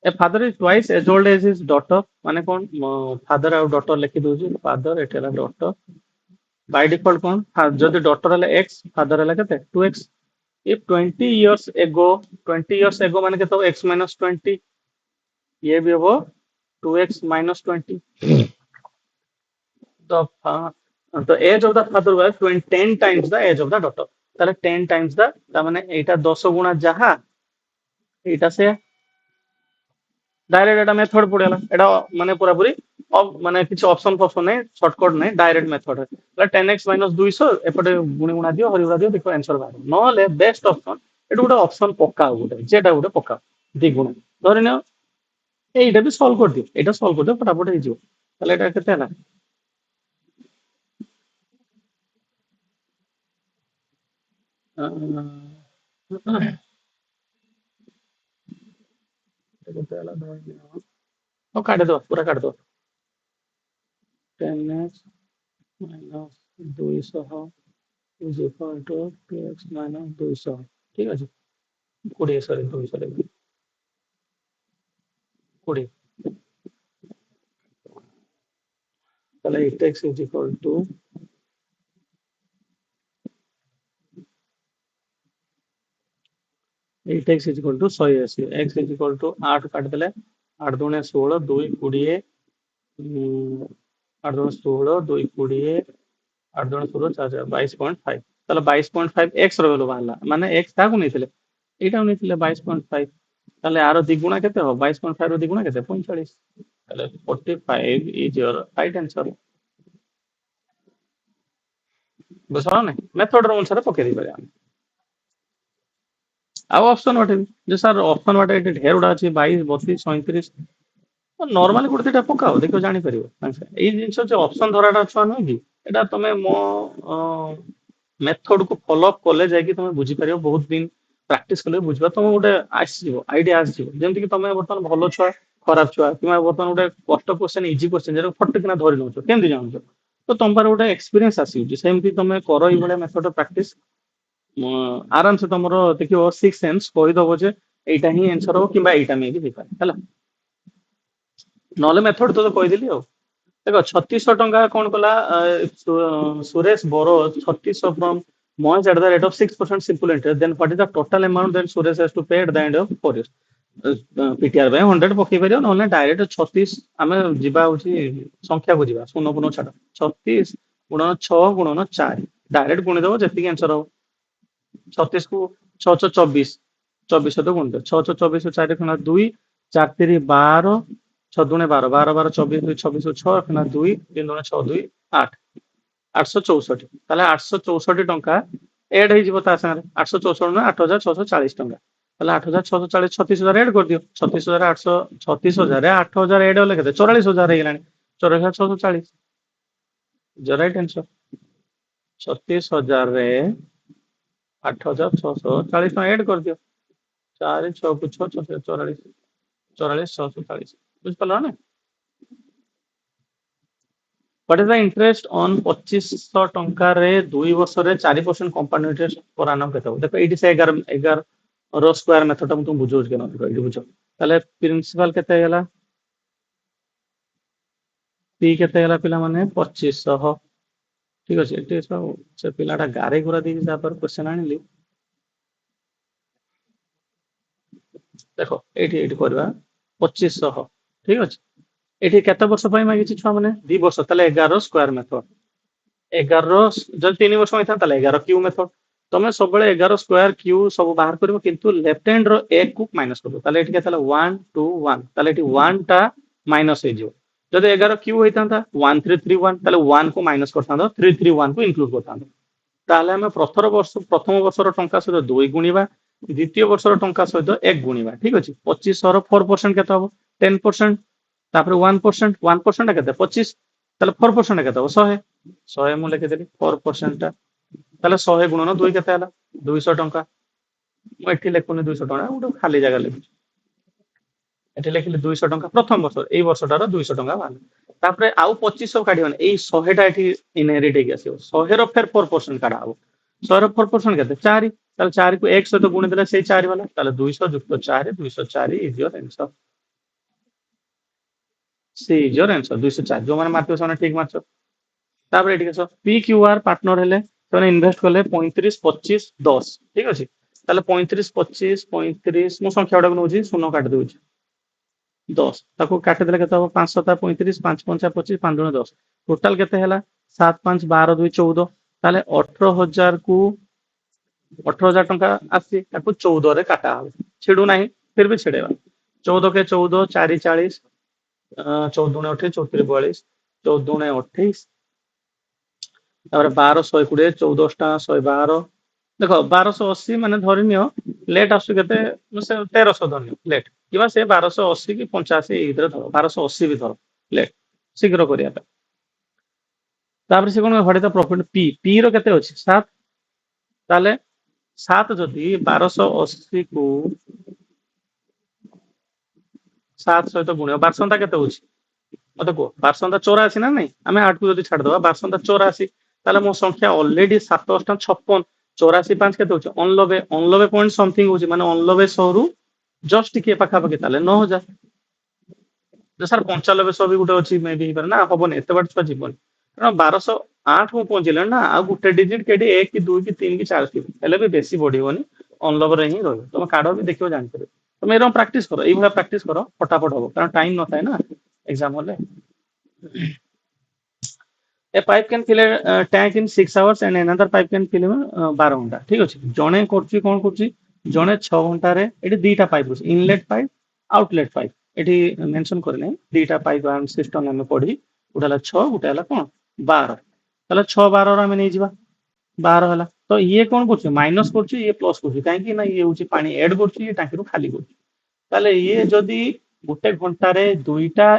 a father is twice age old age his daughter ମାନେ କଣ ଫାଦର ଆଉ ଡଟର ଲେଖି ଦଉଛି ଫାଦର ଏଠି ହେଲା ଡଟର ବାଇ ଡିଫଲ୍ଟ କଣ ଯଦି ଡଟର ହେଲେ ଏକ୍ସ ଫାଦର ହେଲା କେତେ 2x if 20 years ago 20 years ago ମାନେ କେତେ x minus 20 ये भी हबो 2x minus 20 the the age of the father was 10 times the age of the daughter তাহলে 10 times the ତା মানে এইটা 10 গুণা যাহা এইটা সে डायरेक्ट एटा मेथड पड़ेला एटा माने पूरा पूरी माने किछ ऑप्शन फॉप्शन नहीं शॉर्टकट नहीं डायरेक्ट मेथड है 10x 200 एपटे गुणी गुणा दियो हरि गुणा दियो देखो आंसर बाहर नले बेस्ट ऑप्शन एटा गोटे ऑप्शन पक्का गोटे जेटा गोटे पक्का दि गुण धरिनियो एटा भी सॉल्व कर दियो एटा सॉल्व कर दियो फटाफट हो जिवो ताले एटा केते हला केते हला ओ काट दो पूरा काट दो 10x minus 200 is equal to 2x minus 200 ঠিক আছে 20 সরি 200 লিখবি 20 তাহলে 8x is equal to 8x is equal to 180 x is equal to 8 काट देले 8 दूने 16 2 20 8 दूने 16 2 20 8 दूने 16 4 22.5 তাহলে 22.5 x ର ভ্যালু বাহারলা মানে x কাকু নেইଥିଲେ এইটাও নেইଥିଲେ 22.5 তাহলে আরো দ্বিগুণা কেতে হবে 22.5 র দ্বিগুণা কেতে 45 তাহলে 45 is your right answer বুঝছো না মেথড র অনুসারে পকেই দিবা ଆଉ ଅପସନ ବାଟେ ବି ଯେ ସାର୍ ଅପସନ ବାଟେ ଏଠି ଢେର ଗୁଡା ଅଛି 22 32 37 ନର୍ମାଲି ଗୋଟେ ଦିଟା ପକାଅ ଦେଖିବ ଜାଣିପାରିବ ସାଙ୍ଗେ ସାଙ୍ଗେ। ଏଇ ଜିନିଷ ଯୋଉ ଅପସନ ଧରାଟା ଛୁଆ ନୁହେଁ କି ଏଇଟା ତମେ ମୋ ମେଥଡ କୁ ଫଲୋ ଅପ୍ କଲେ ଯାଇକି ତମେ ବୁଝିପାରିବ ବହୁତ ଦିନ ପ୍ରାକ୍ଟିସ କଲେ ବୁଝିବା ତମେ ଗୋଟେ ଆସିଯିବ ଆଇଡିଆ ଆସିଯିବ ଯେମିତି କି ତମେ ବର୍ତ୍ତମାନ ଭଲ ଛୁଆ ଖରାପ ଛୁଆ କିମ୍ବା ବର୍ତ୍ତମାନ ଗୋଟେ କଷ୍ଟ କ୍ୱେଶ୍ଚନ ଇଜି କ୍ୱେଶ୍ଚନ ଯେଟା ଫଟକିନା ଧରି ନଉଛ କେମିତି ଜାଣୁଛ ତ ତମ ପାଖରେ ଗୋଟେ ଏକ୍ସପିରିଏନ୍ସ ଆସିଯାଉଛି ସେମିତି ତମେ କର ଏଇଭଳିଆ ମେଥଡ ପ୍ରାକ୍ଟିସ ଆରାମସେ ତମର ଦେଖିବ ସିକ୍ସ ସେନ୍ସ କହିଦବ ଯେ ଏଇଟା ହିଁ ଆନ୍ସର ହବ କିମ୍ବା ଏଇଟା ମେ ବି ହେଇପାରେ ହେଲା ନହେଲେ ମେଥଡ ତ କହିଦେଲି ଆଉ ଦେଖ 3600 ଟଙ୍କା କଣ କଲା Suresh borrows 3600 from Moise at the rate of 6% simple interest, then what is the total amount that Suresh has to pay at the end of 4 years? PTR by 100 ପକେଇ ପାରିବ ନହେଲେ ଡାଇରେକ୍ଟ 36 ଆମେ ଯିବା ହଉଛି ସଂଖ୍ୟାକୁ ଯିବା ଶୂନ ପୁନ ଛାଡ 36 ଗୁଣନ 6 ଗୁଣନ 4 ଡାଇରେକ୍ଟ ଗୁଣିଦବ ଯେତିକି ଆନ୍ସର ହବ 36 କୁ 6 6 24 24 ସହିତ ଗୁଣିଦବ 6 6 24 4 ଖଣା 2 4 3 12 6 ଦୁणे 12 12 12 24 26 6 ଖଣା 2 3 ଦୁणे 6 2 8 864 ତାହେଲେ 864 ଟଙ୍କା ଏଡ୍ ହେଇଯିବ ତା ସାଙ୍ଗରେ 864 ନା 8640 ଟଙ୍କା ତାହେଲେ 8640 36000 ଏଡ୍ କରିଦିଅ 36800 36000 8000 ଏଡ୍ ହେଲେ କେତେ 44000 ହେଇଗଲାଣି 44640 ଇଜ ରାଇଟ୍ ଆନ୍ସର 36000 ରେ 8640 ଟଙ୍କା ଏଡ୍ କରିଦିଅ 4 6 କୁ 6 44 44 640 ବୁଝିପାରିଲ ନା What is the interest on 2500 ଟଙ୍କାରେ 2 ବର୍ଷରେ 4% କମ୍ପାଉଣ୍ଡ ଇଣ୍ଟରେଷ୍ଟ per annum କେତେ ହବ ଦେଖ ଏଇଠି ସେ 11 ର ସ୍କୋୟାର ମେଥଡ ଟା ମୁଁ ତୁମକୁ ବୁଝଉଛି କେନ ଦେଖ ଏଇଠି ବୁଝ ତାହେଲେ ପ୍ରିନ୍ସିପାଲ କେତେ ହେଇଗଲା ପି କେତେ ହେଇଗଲା ପିଲାମାନେ 2500 ଠିକ ଅଛି ଏଠି ସେ ପିଲାଟା ଗାରେ ଘୋରା ଦେଇକି ତାପରେ କ୍ୱେଶ୍ଚନ ଆଣିଲି ଦେଖ ଏଇଠି ଏଇଠି କରିବା 2500 ଠିକ ଅଛି ଏଠି କେତେ ବର୍ଷ ପାଇଁ ମାଗିଛି ଛୁଆ ମାନେ 2 ବର୍ଷ ତାହେଲେ 11 ସ୍କୋୟାର ମେଥଡ 11 ଯଦି 3 ବର୍ଷ ହେଇଥାନ୍ତା ତାହେଲେ 11 କ୍ୟୁ ମେଥଡ ତମେ ସବୁବେଳେ 11 ସ୍କୋୟାର କ୍ୟୁ ସବୁ ବାହାର କରିବ କିନ୍ତୁ ଲେଫ୍ଟ ହ୍ୟାଣ୍ଡ ର a କୁ ମାଇନସ କରିବ ତାହେଲେ ଏଠି କେତେ ହେଲା 1 2 1 ତାହେଲେ ଏଠି 1 ଟା ମାଇନସ ହେଇଯିବ ଯଦି 11 କ୍ୟୁ ହେଇଥାନ୍ତା 1331 ତାହେଲେ 1 କୁ ମାଇନସ କରିଥାନ୍ତ 331 କୁ ଇନକ୍ଲୁଡ କରିଥାନ୍ତ ତାହେଲେ ଆମେ ପ୍ରଥମ ବର୍ଷର ଟଙ୍କା ସହିତ 2 ଗୁଣିବା ଦ୍ୱିତୀୟ ବର୍ଷର ଟଙ୍କା ସହିତ 1 ଗୁଣିବା ଠିକ ଅଛି 2500 ର 4% କେତେ ହବ 10% ତାପରେ 1% 1% ଟା କେତେ 25 ତାହେଲେ 4% କେତେ ହବ 100 100 ମୁଁ ଲେଖିଦେଲି 4% ଟା ତାହେଲେ 100 ଗୁଣନ 2 କେତେ ହେଲା 200 ଟଙ୍କା ମୁଁ ଏଠି ଲେଖୁନି 200 ଟଙ୍କା ଗୋଟେ ଖାଲି ଜାଗା ଲେଖୁଛି ଏଠି ଲେଖିଲି 200 ଟଙ୍କା ପ୍ରଥମ ବର୍ଷ ଏଇ ବର୍ଷଟାର 200 ଟଙ୍କା ବାହାରିଲା ତାପରେ ଆଉ 2500 କାଢିବନି ଏଇ 100 ଟା ଏଠି ଇନହେରିଟ ହେଇକି ଆସିବ 100 ର ଫେର 4% କାଢା ହବ 100 ର 4% କେତେ 4 ତାହେଲେ 4 କୁ 1 ସହିତ ଗୁଣି ଦେଲେ ସେଇ 4 ବାଲା ତାହେଲେ 200 ଯୁକ୍ତ 4 204 is your answer C is your answer 204 जो माने मार्क ସେମାନେ ଠିକ ମାର୍କ ତାପରେ ଏଠି ଆସ ପି କ୍ୟୁ ଆର ପାର୍ଟନର ହେଲେ ସେମାନେ ଇନଭେଷ୍ଟ କଲେ 35 25 10 ଠିକ ଅଛି ତାହେଲେ 35 25 35 ମୁଁ ସଂଖ୍ୟା ଗୁଡାକୁ ନଉଛି ଶୂନ କାଟି ଦଉଛି 10 ତାକୁ କାଟି ଦେଲେ କେତେ ହବ 5 ତା 35 5 5 25 5 2 10 ଟୋଟାଲ କେତେ ହେଲା 7 5 12 2 14 ତାହେଲେ 18000 କୁ 18000 ଟଙ୍କା ଆସିଛି ତାକୁ 14 ରେ କାଟା ହବ ଛିଡୁ ନାହିଁ फिर भी ଛିଡେଇବା 14 के 14 4 40 14 28 34 42 14 28 ତାପରେ 12 120 14 ଟା 112 ଦେଖ 1280 ମାନେ ଧରିନିଅ ଲେଟ୍ ଆସୁଛି କେତେ ସେ 1300 ଧରିନିଅ ଲେଟ୍ କିବା ସେ 1280 କି 85 ଏଇ ଭିତରେ ଧର 1280 ବି ଧର ଲେଟ୍ ଶୀଘ୍ର କରିବା ପାଇଁ ତାପରେ ସେ କଣ ହଡିତା ପ୍ରଫିଟ ପି ପି ର କେତେ ଅଛି 7 ତାହେଲେ 7 ଯଦି 1280 କୁ 7 ସହିତ ଗୁଣିବ ବାରସନ୍ତା କେତେ ହଉଛି मत कह बारसंता 84 ना नहीं आम 8 को जब छाड़ बारसंता 84 ताले मो संख्या ऑलरेडी 756 84 5 के 89 89 पॉइंट समथिंग होची माने 89 100 रु जस्ट के पाखा पाखी ताले 9000 जे सर 95 100 भी गुटे अछि मे भी पर ना होबने एते बार छुआ जीवन कारण 1208 को पहुंचले ना आ गुटे डिजिट केडी 1 की 2 की 3 की 4 की हेले भी बेसी बढिबोनी ऑनलव रे ही रहबो तुम काढो भी देखियो जान करे तुम एरम प्रैक्टिस करो एई भला प्रैक्टिस करो फटाफट हो कारण टाइम न थाए ना एग्जाम होले A pipe can fill a tank in 6 hours and another pipe can fill in 12 घंटा ठीक अछि जणे करछि कोन करछि जणे 6 घंटा रे एटी दीटा पाइप अछि inlet pipe outlet pipe eighty mention करने दीटा पाइप एंड सिस्टम हम पढी उडाला 6 उडाला कोन 12 तले 6 12 रा हम नै जिबा 12 हला तो ये कोन करछि माइनस करछि ये प्लस करछि काहे कि ना ये होछि पानी ऐड करछि ये टांकी रो खाली करछि ताले ये जदी गुटे घंटा रे दुईटा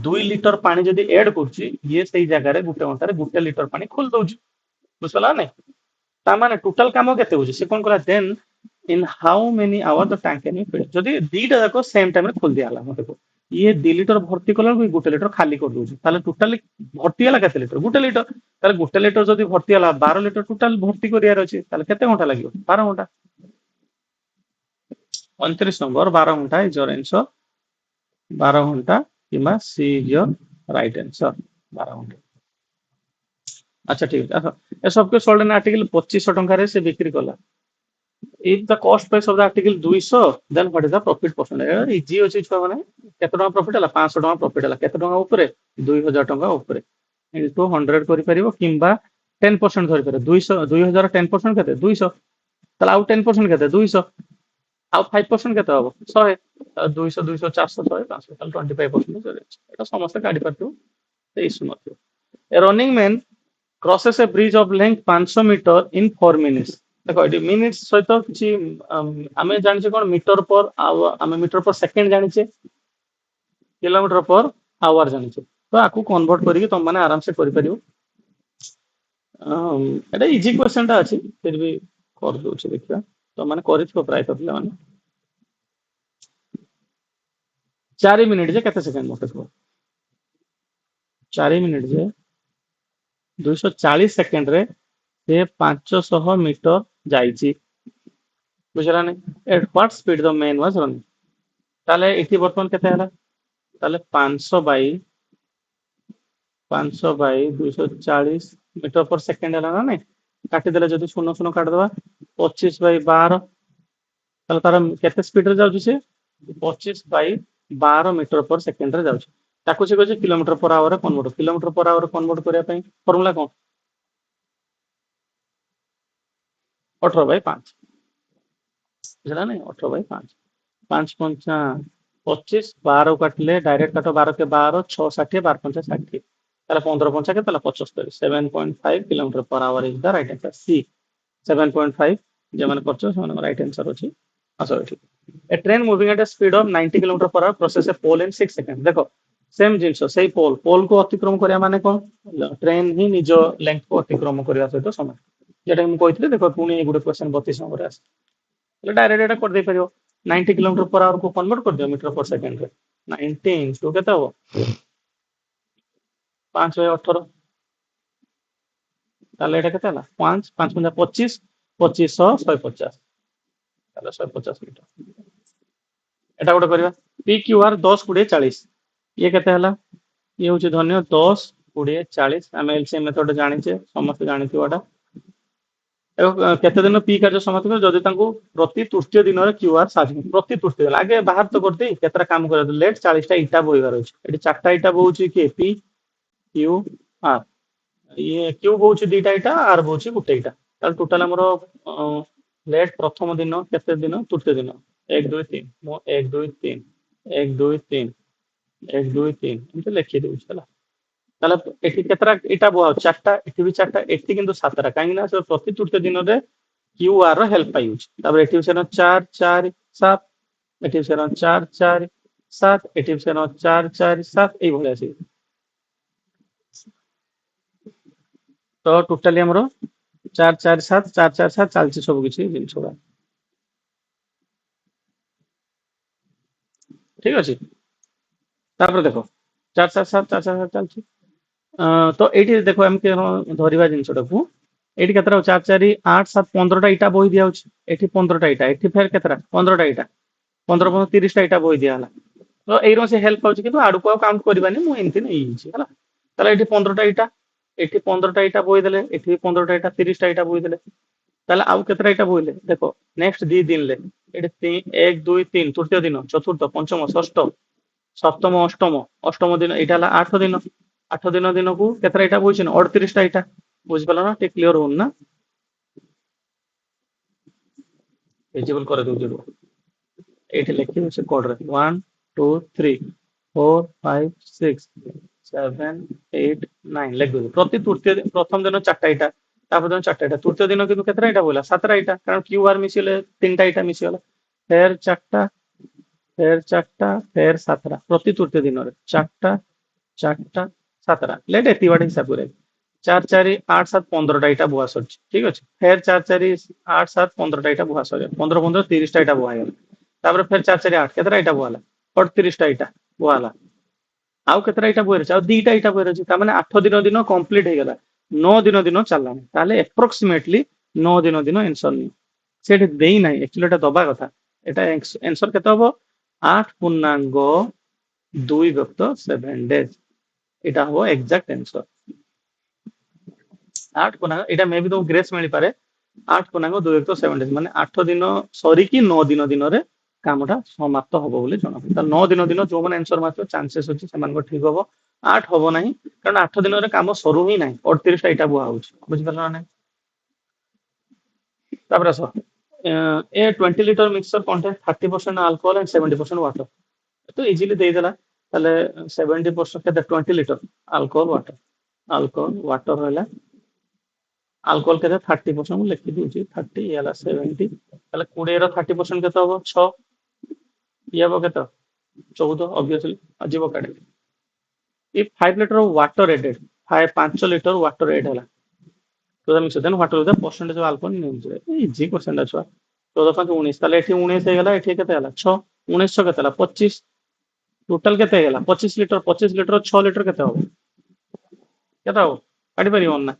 2 लिटर पानी जदी ऐड करछि ये सही जगह रे गुटे घंटा रे गुटे लिटर पानी खोल दउछि बुझला नै ता माने टोटल काम केते होछि से कोन करा then in how many hour the tank can fill जदी दीटा जाको सेम टाइम रे खोल दियाला मते को ये 2 लिटर भर्ती कला को गुटे लिटर खाली कर दउछि ताले टोटली भर्ती हला केते लिटर गुटे लिटर ताले गुटे लिटर जदी भर्ती हला 12 लिटर टोटल भर्ती करियार अछि ताले केते घंटा लागियो 12 घंटा 29 नंबर 12 घंटा इज योर आंसर 12 घंटा किमा सी इज योर राइट आंसर 12 घंटा अच्छा ठीक है ए सबके सोल्ड इन आर्टिकल 2500 टंका से बिक्री कला if the cost price of the article 200 then what is the profit percentage easy अछि छुआ माने केते टका प्रॉफिट हला 500 टका प्रॉफिट हला केते टका ऊपर 2000 टका ऊपर इनटू 100 करि परिबो किंबा 10% धरि पारे 200 2000 10% केते 200 तला आउ 10% केते 200 आउ 5% केते हबो 100 200 200 400 100 500 तला 25% एटा समस्त काढी पारतु ते issue नथि A running man crosses a bridge of length 500 meter in 4 minutes. देखो ये मिनिट्स सहित किछि आमे जानिछे कोन मीटर पर आवर आमे मीटर पर सेकंड जानिछे किलोमीटर पर आवर जानिछे तो आकु कन्वर्ट करिके तुम माने आराम से करि परियो एटा इजी क्वेश्चन ता अछि फिर भी कर दउ छै देखिया तो माने करिथो प्राय तो पिला माने 4 मिनिट जे कते सेकंड मते को 4 मिनिट जे 240 सेकंड रे से 500 मीटर जाइछि बुझला नै eight what speed the man was running ताले इति वर्तमान केते हला ताले 500 बाई 240 मीटर पर सेकंड हला ना नै काटी देले जदी शून्य शून्य काट दबा 25 बाई 12 ताले तार केते स्पीड रे जाउछि से 25 बाई 12 मीटर पर सेकंड रे जाउछि ताकू से कहै किलोमीटर पर आवर कन्वर्ट करिया पई फार्मूला कोन 18 बाई 5 बुझला नै 18 बाई 5 5 पंचा 25 12 काटले डायरेक्ट काटो 12 के 12 6 60 12 पंचा 60 ताले 15 पंचा के ताले 75 7.5 kilometre per hour is the right answer c 7.5 जे माने करछो से माने राइट आंसर अछि सॉरी ठीक a train moving at a speed of 90 kilometre per hour process a pole in 6 second देखो सेम जिंसो सेही पोल को अतिक्रम करिया माने कोन ट्रेन ही निजो लेंथ को अतिक्रम करिया सहित समान जेटा हम कहितले देखो पुनी ए गुडे क्वेश्चन 32 नंबर आस डायरेक्ट एटा कर दे परियो 90 किलोमीटर पर आवर को कन्वर्ट कर दियो मीटर पर सेकंड रे 90 इनटू केता हो 5 बाय 18 ताले एटा केता हला 5 5 25 2500 150 ताले 150 मीटर एटा गोटे करबा पी क्यू आर 10 20 40 ये केते हला ये होचे धन्य 10 20 40 हम एलसीएम मेथड जानिचे समस्त जानिथिवाटा केते दिन पी कार्य समाप्त कर जदि तांको प्रति तृतीय दिन रे क्यूआर साजन प्रति तृतीय दिन आगे बाहर तो करते केतरा काम करे लेट 40 टा इटा बोइबार अछि एटी चारटा इटा बोउची के पी क्यू आर ये क्यू बोउची दीटा इटा आर बोउची गुटे इटा ताल टोटल हमरो लेट प्रथम दिन केते दिन तृतीय दिन 1 2 3 मो 1 2 3 1 2 3 1 2 3 एमते लिखि देउछ हला ताले एठी केतरा इटा बोआ चारटा एठी भी चारटा एठी किंतु सातटा काहे ना से प्रति तृतीय दिन रे क्यूआर रो हेल्प पाइउछ तापर एठी सेन 4 4 7 एठी सेन 4 4 7 एठी सेन 4 4 7 एई भले आसी तो टोटली हमरो 4 4 7 4 4 7 चालची सब किछि दिन छोड़ा ठीक अछि तापर देखो 4 4 7 4 4 7 चालची तो एठी देखो हम के धरिबा जिंसटा को एठी केतरा 4 4 8 7 15 टा इटा बोहि दिया होछ एठी 15 टा इटा एठी फेर केतरा 15 टा इटा 15 15 30 टा इटा बोहि दिया हला तो एइरो से हेल्प पाउछ किंतु आडू को काउंट करबानी मु एंती नै छी हला तला एठी 15 टा इटा एठी 15 टा इटा बोहि देले एठी 15 टा इटा 30 टा इटा बोहि देले तला आउ केतरा इटा बोहिले देखो नेक्स्ट दी दिन ले एठी 1 2 3 तृतीय दिन चतुर्थ पंचम षष्ठ सप्तम अष्टम अष्टम दिन एटा हला 8 दिन 8 दिन को केतरा इटा बोहिछन 38 टा इटा बुझ पला ना टे क्लियर होन ना एजिबल करे दउ जरो एठी लिखि से कोड रे 1 2 3 4 5 6 7 8 9 लिख दउ प्रति तृतीय प्रथम दिन चारटा इटा तापर दिन चारटा इटा तृतीय दिन किंतु केतरा इटा बोला सातटा इटा कारण क्यूआर मिसिले तीनटा इटा मिसिला फेर चारटा फेर सातटा प्रति तृतीय दिन रे चारटा चारटा सातटा लेट एति वाट हिसाब करे 4 4 8 7 15 टा इटा बुआ सर ठीक अछि फेर 4 4 8 7 15 टा इटा बुआ सर 15 15 30 टा इटा बुआ गेल तापर फेर 4 4 8 केतरा इटा बुआला 38 टा इटा बुआला आउ केतरा इटा बुएर छ आउ दीटा इटा बुएर छ ता माने 8 दिन दिन कंप्लीट हे गेला 9 दिन दिन चलला ताले एप्रोक्सीमेटली 9 दिन आंसर नि सेट देई नै एक्चुअली एटा दबा कथा एटा आंसर केते हबो 8 पूर्णांक 2 व्यक्त 7 डेज एटा हबो एग्जैक्ट आंसर 8 ପୂର୍ଣ୍ଣାଙ୍ଗ ଏଇଟା ମେ ବି ତମକୁ ଗ୍ରେସ୍ ମିଳିପାରେ 8 ପୂର୍ଣ୍ଣାଙ୍ଗ 2 ମାନେ 8 ଦିନ ସରିକି 9 ଦିନ ଦିନରେ କାମଟା ସମାପ୍ତ ହବ ବୋଲି ଜଣାପଡେ। ତାହେଲେ 9 ଦିନ ଦିନ ଯୋଉମାନେ ଆନ୍ସର ମାରିଥିବେ ଚାନ୍ସେସ୍ ଅଛି ସେମାନଙ୍କ ଠିକ ହବ। 8 ହବ ନାହିଁ କାରଣ 8 ଦିନରେ କାମ ସରୁ ହିଁ ନାହିଁ 38ଟା ଏଇଟା ବୁହା ହଉଛି ବୁଝିପାରିଲ ନା ନାହିଁ। ତାପରେ ଆସ a 20 liter mixture contains 30% alcohol and 70% water तो इजीली ଦେଇଦେଲା ତାହେଲେ 70% କେତେ 20 litre alcohol water alcohol water ହେଲା ଆଲକୋହଲ କେତେ 30% ମୁଁ ଲେଖି ଦଉଛି 30 ଇଏ ହେଲା 70 ତାହେଲେ 20 ର 30% କେତେ ହବ 6 ଇଏ ହବ କେତେ 14 obviously ଯିବ କାଢି if 5 liter of water added 5 liter water add ହେଲା तो that means then what is the percentage of alcohol in it easy question ଟା ଛୁଆ 14 5 19 ତାହେଲେ ଏଠି 19 ହେଇଗଲା ଏଠି କେତେ ହେଲା 6 19 6 କେତେ ହେଲା 25 टोटल केते हैगला 25 लिटर 6 लिटर केते हो केते हो काटी परिबन ना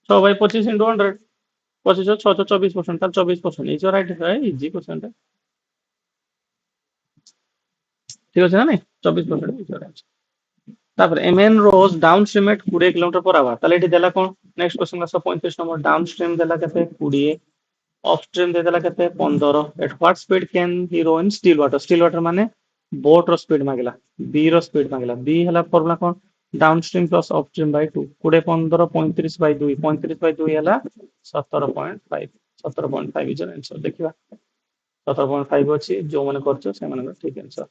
6 बाय 25 into 100 25 6 तो 24% ताल 24% इज राइट है इजी क्वेश्चन टा ठीक है ना नहीं 24% इज राइट तापर a man rows downstream at 20 kilometre per hour ताले एठी देला कोन नेक्स्ट क्वेश्चन का 35 नंबर डाउनस्ट्रीम देला केते 20 अपस्ट्रीम दे देला केते 15 at what speed can he row in still water माने बोट रो स्पीड मांगला बी रो स्पीड मांगला बी हला फॉर्मूला कोन downstream plus upstream by 2 20 15 35 by 2 35 by 2 हला 17.5 17.5 इज आंसर देखिबा 17.5 अछि जो माने करछो से माने ठीक आंसर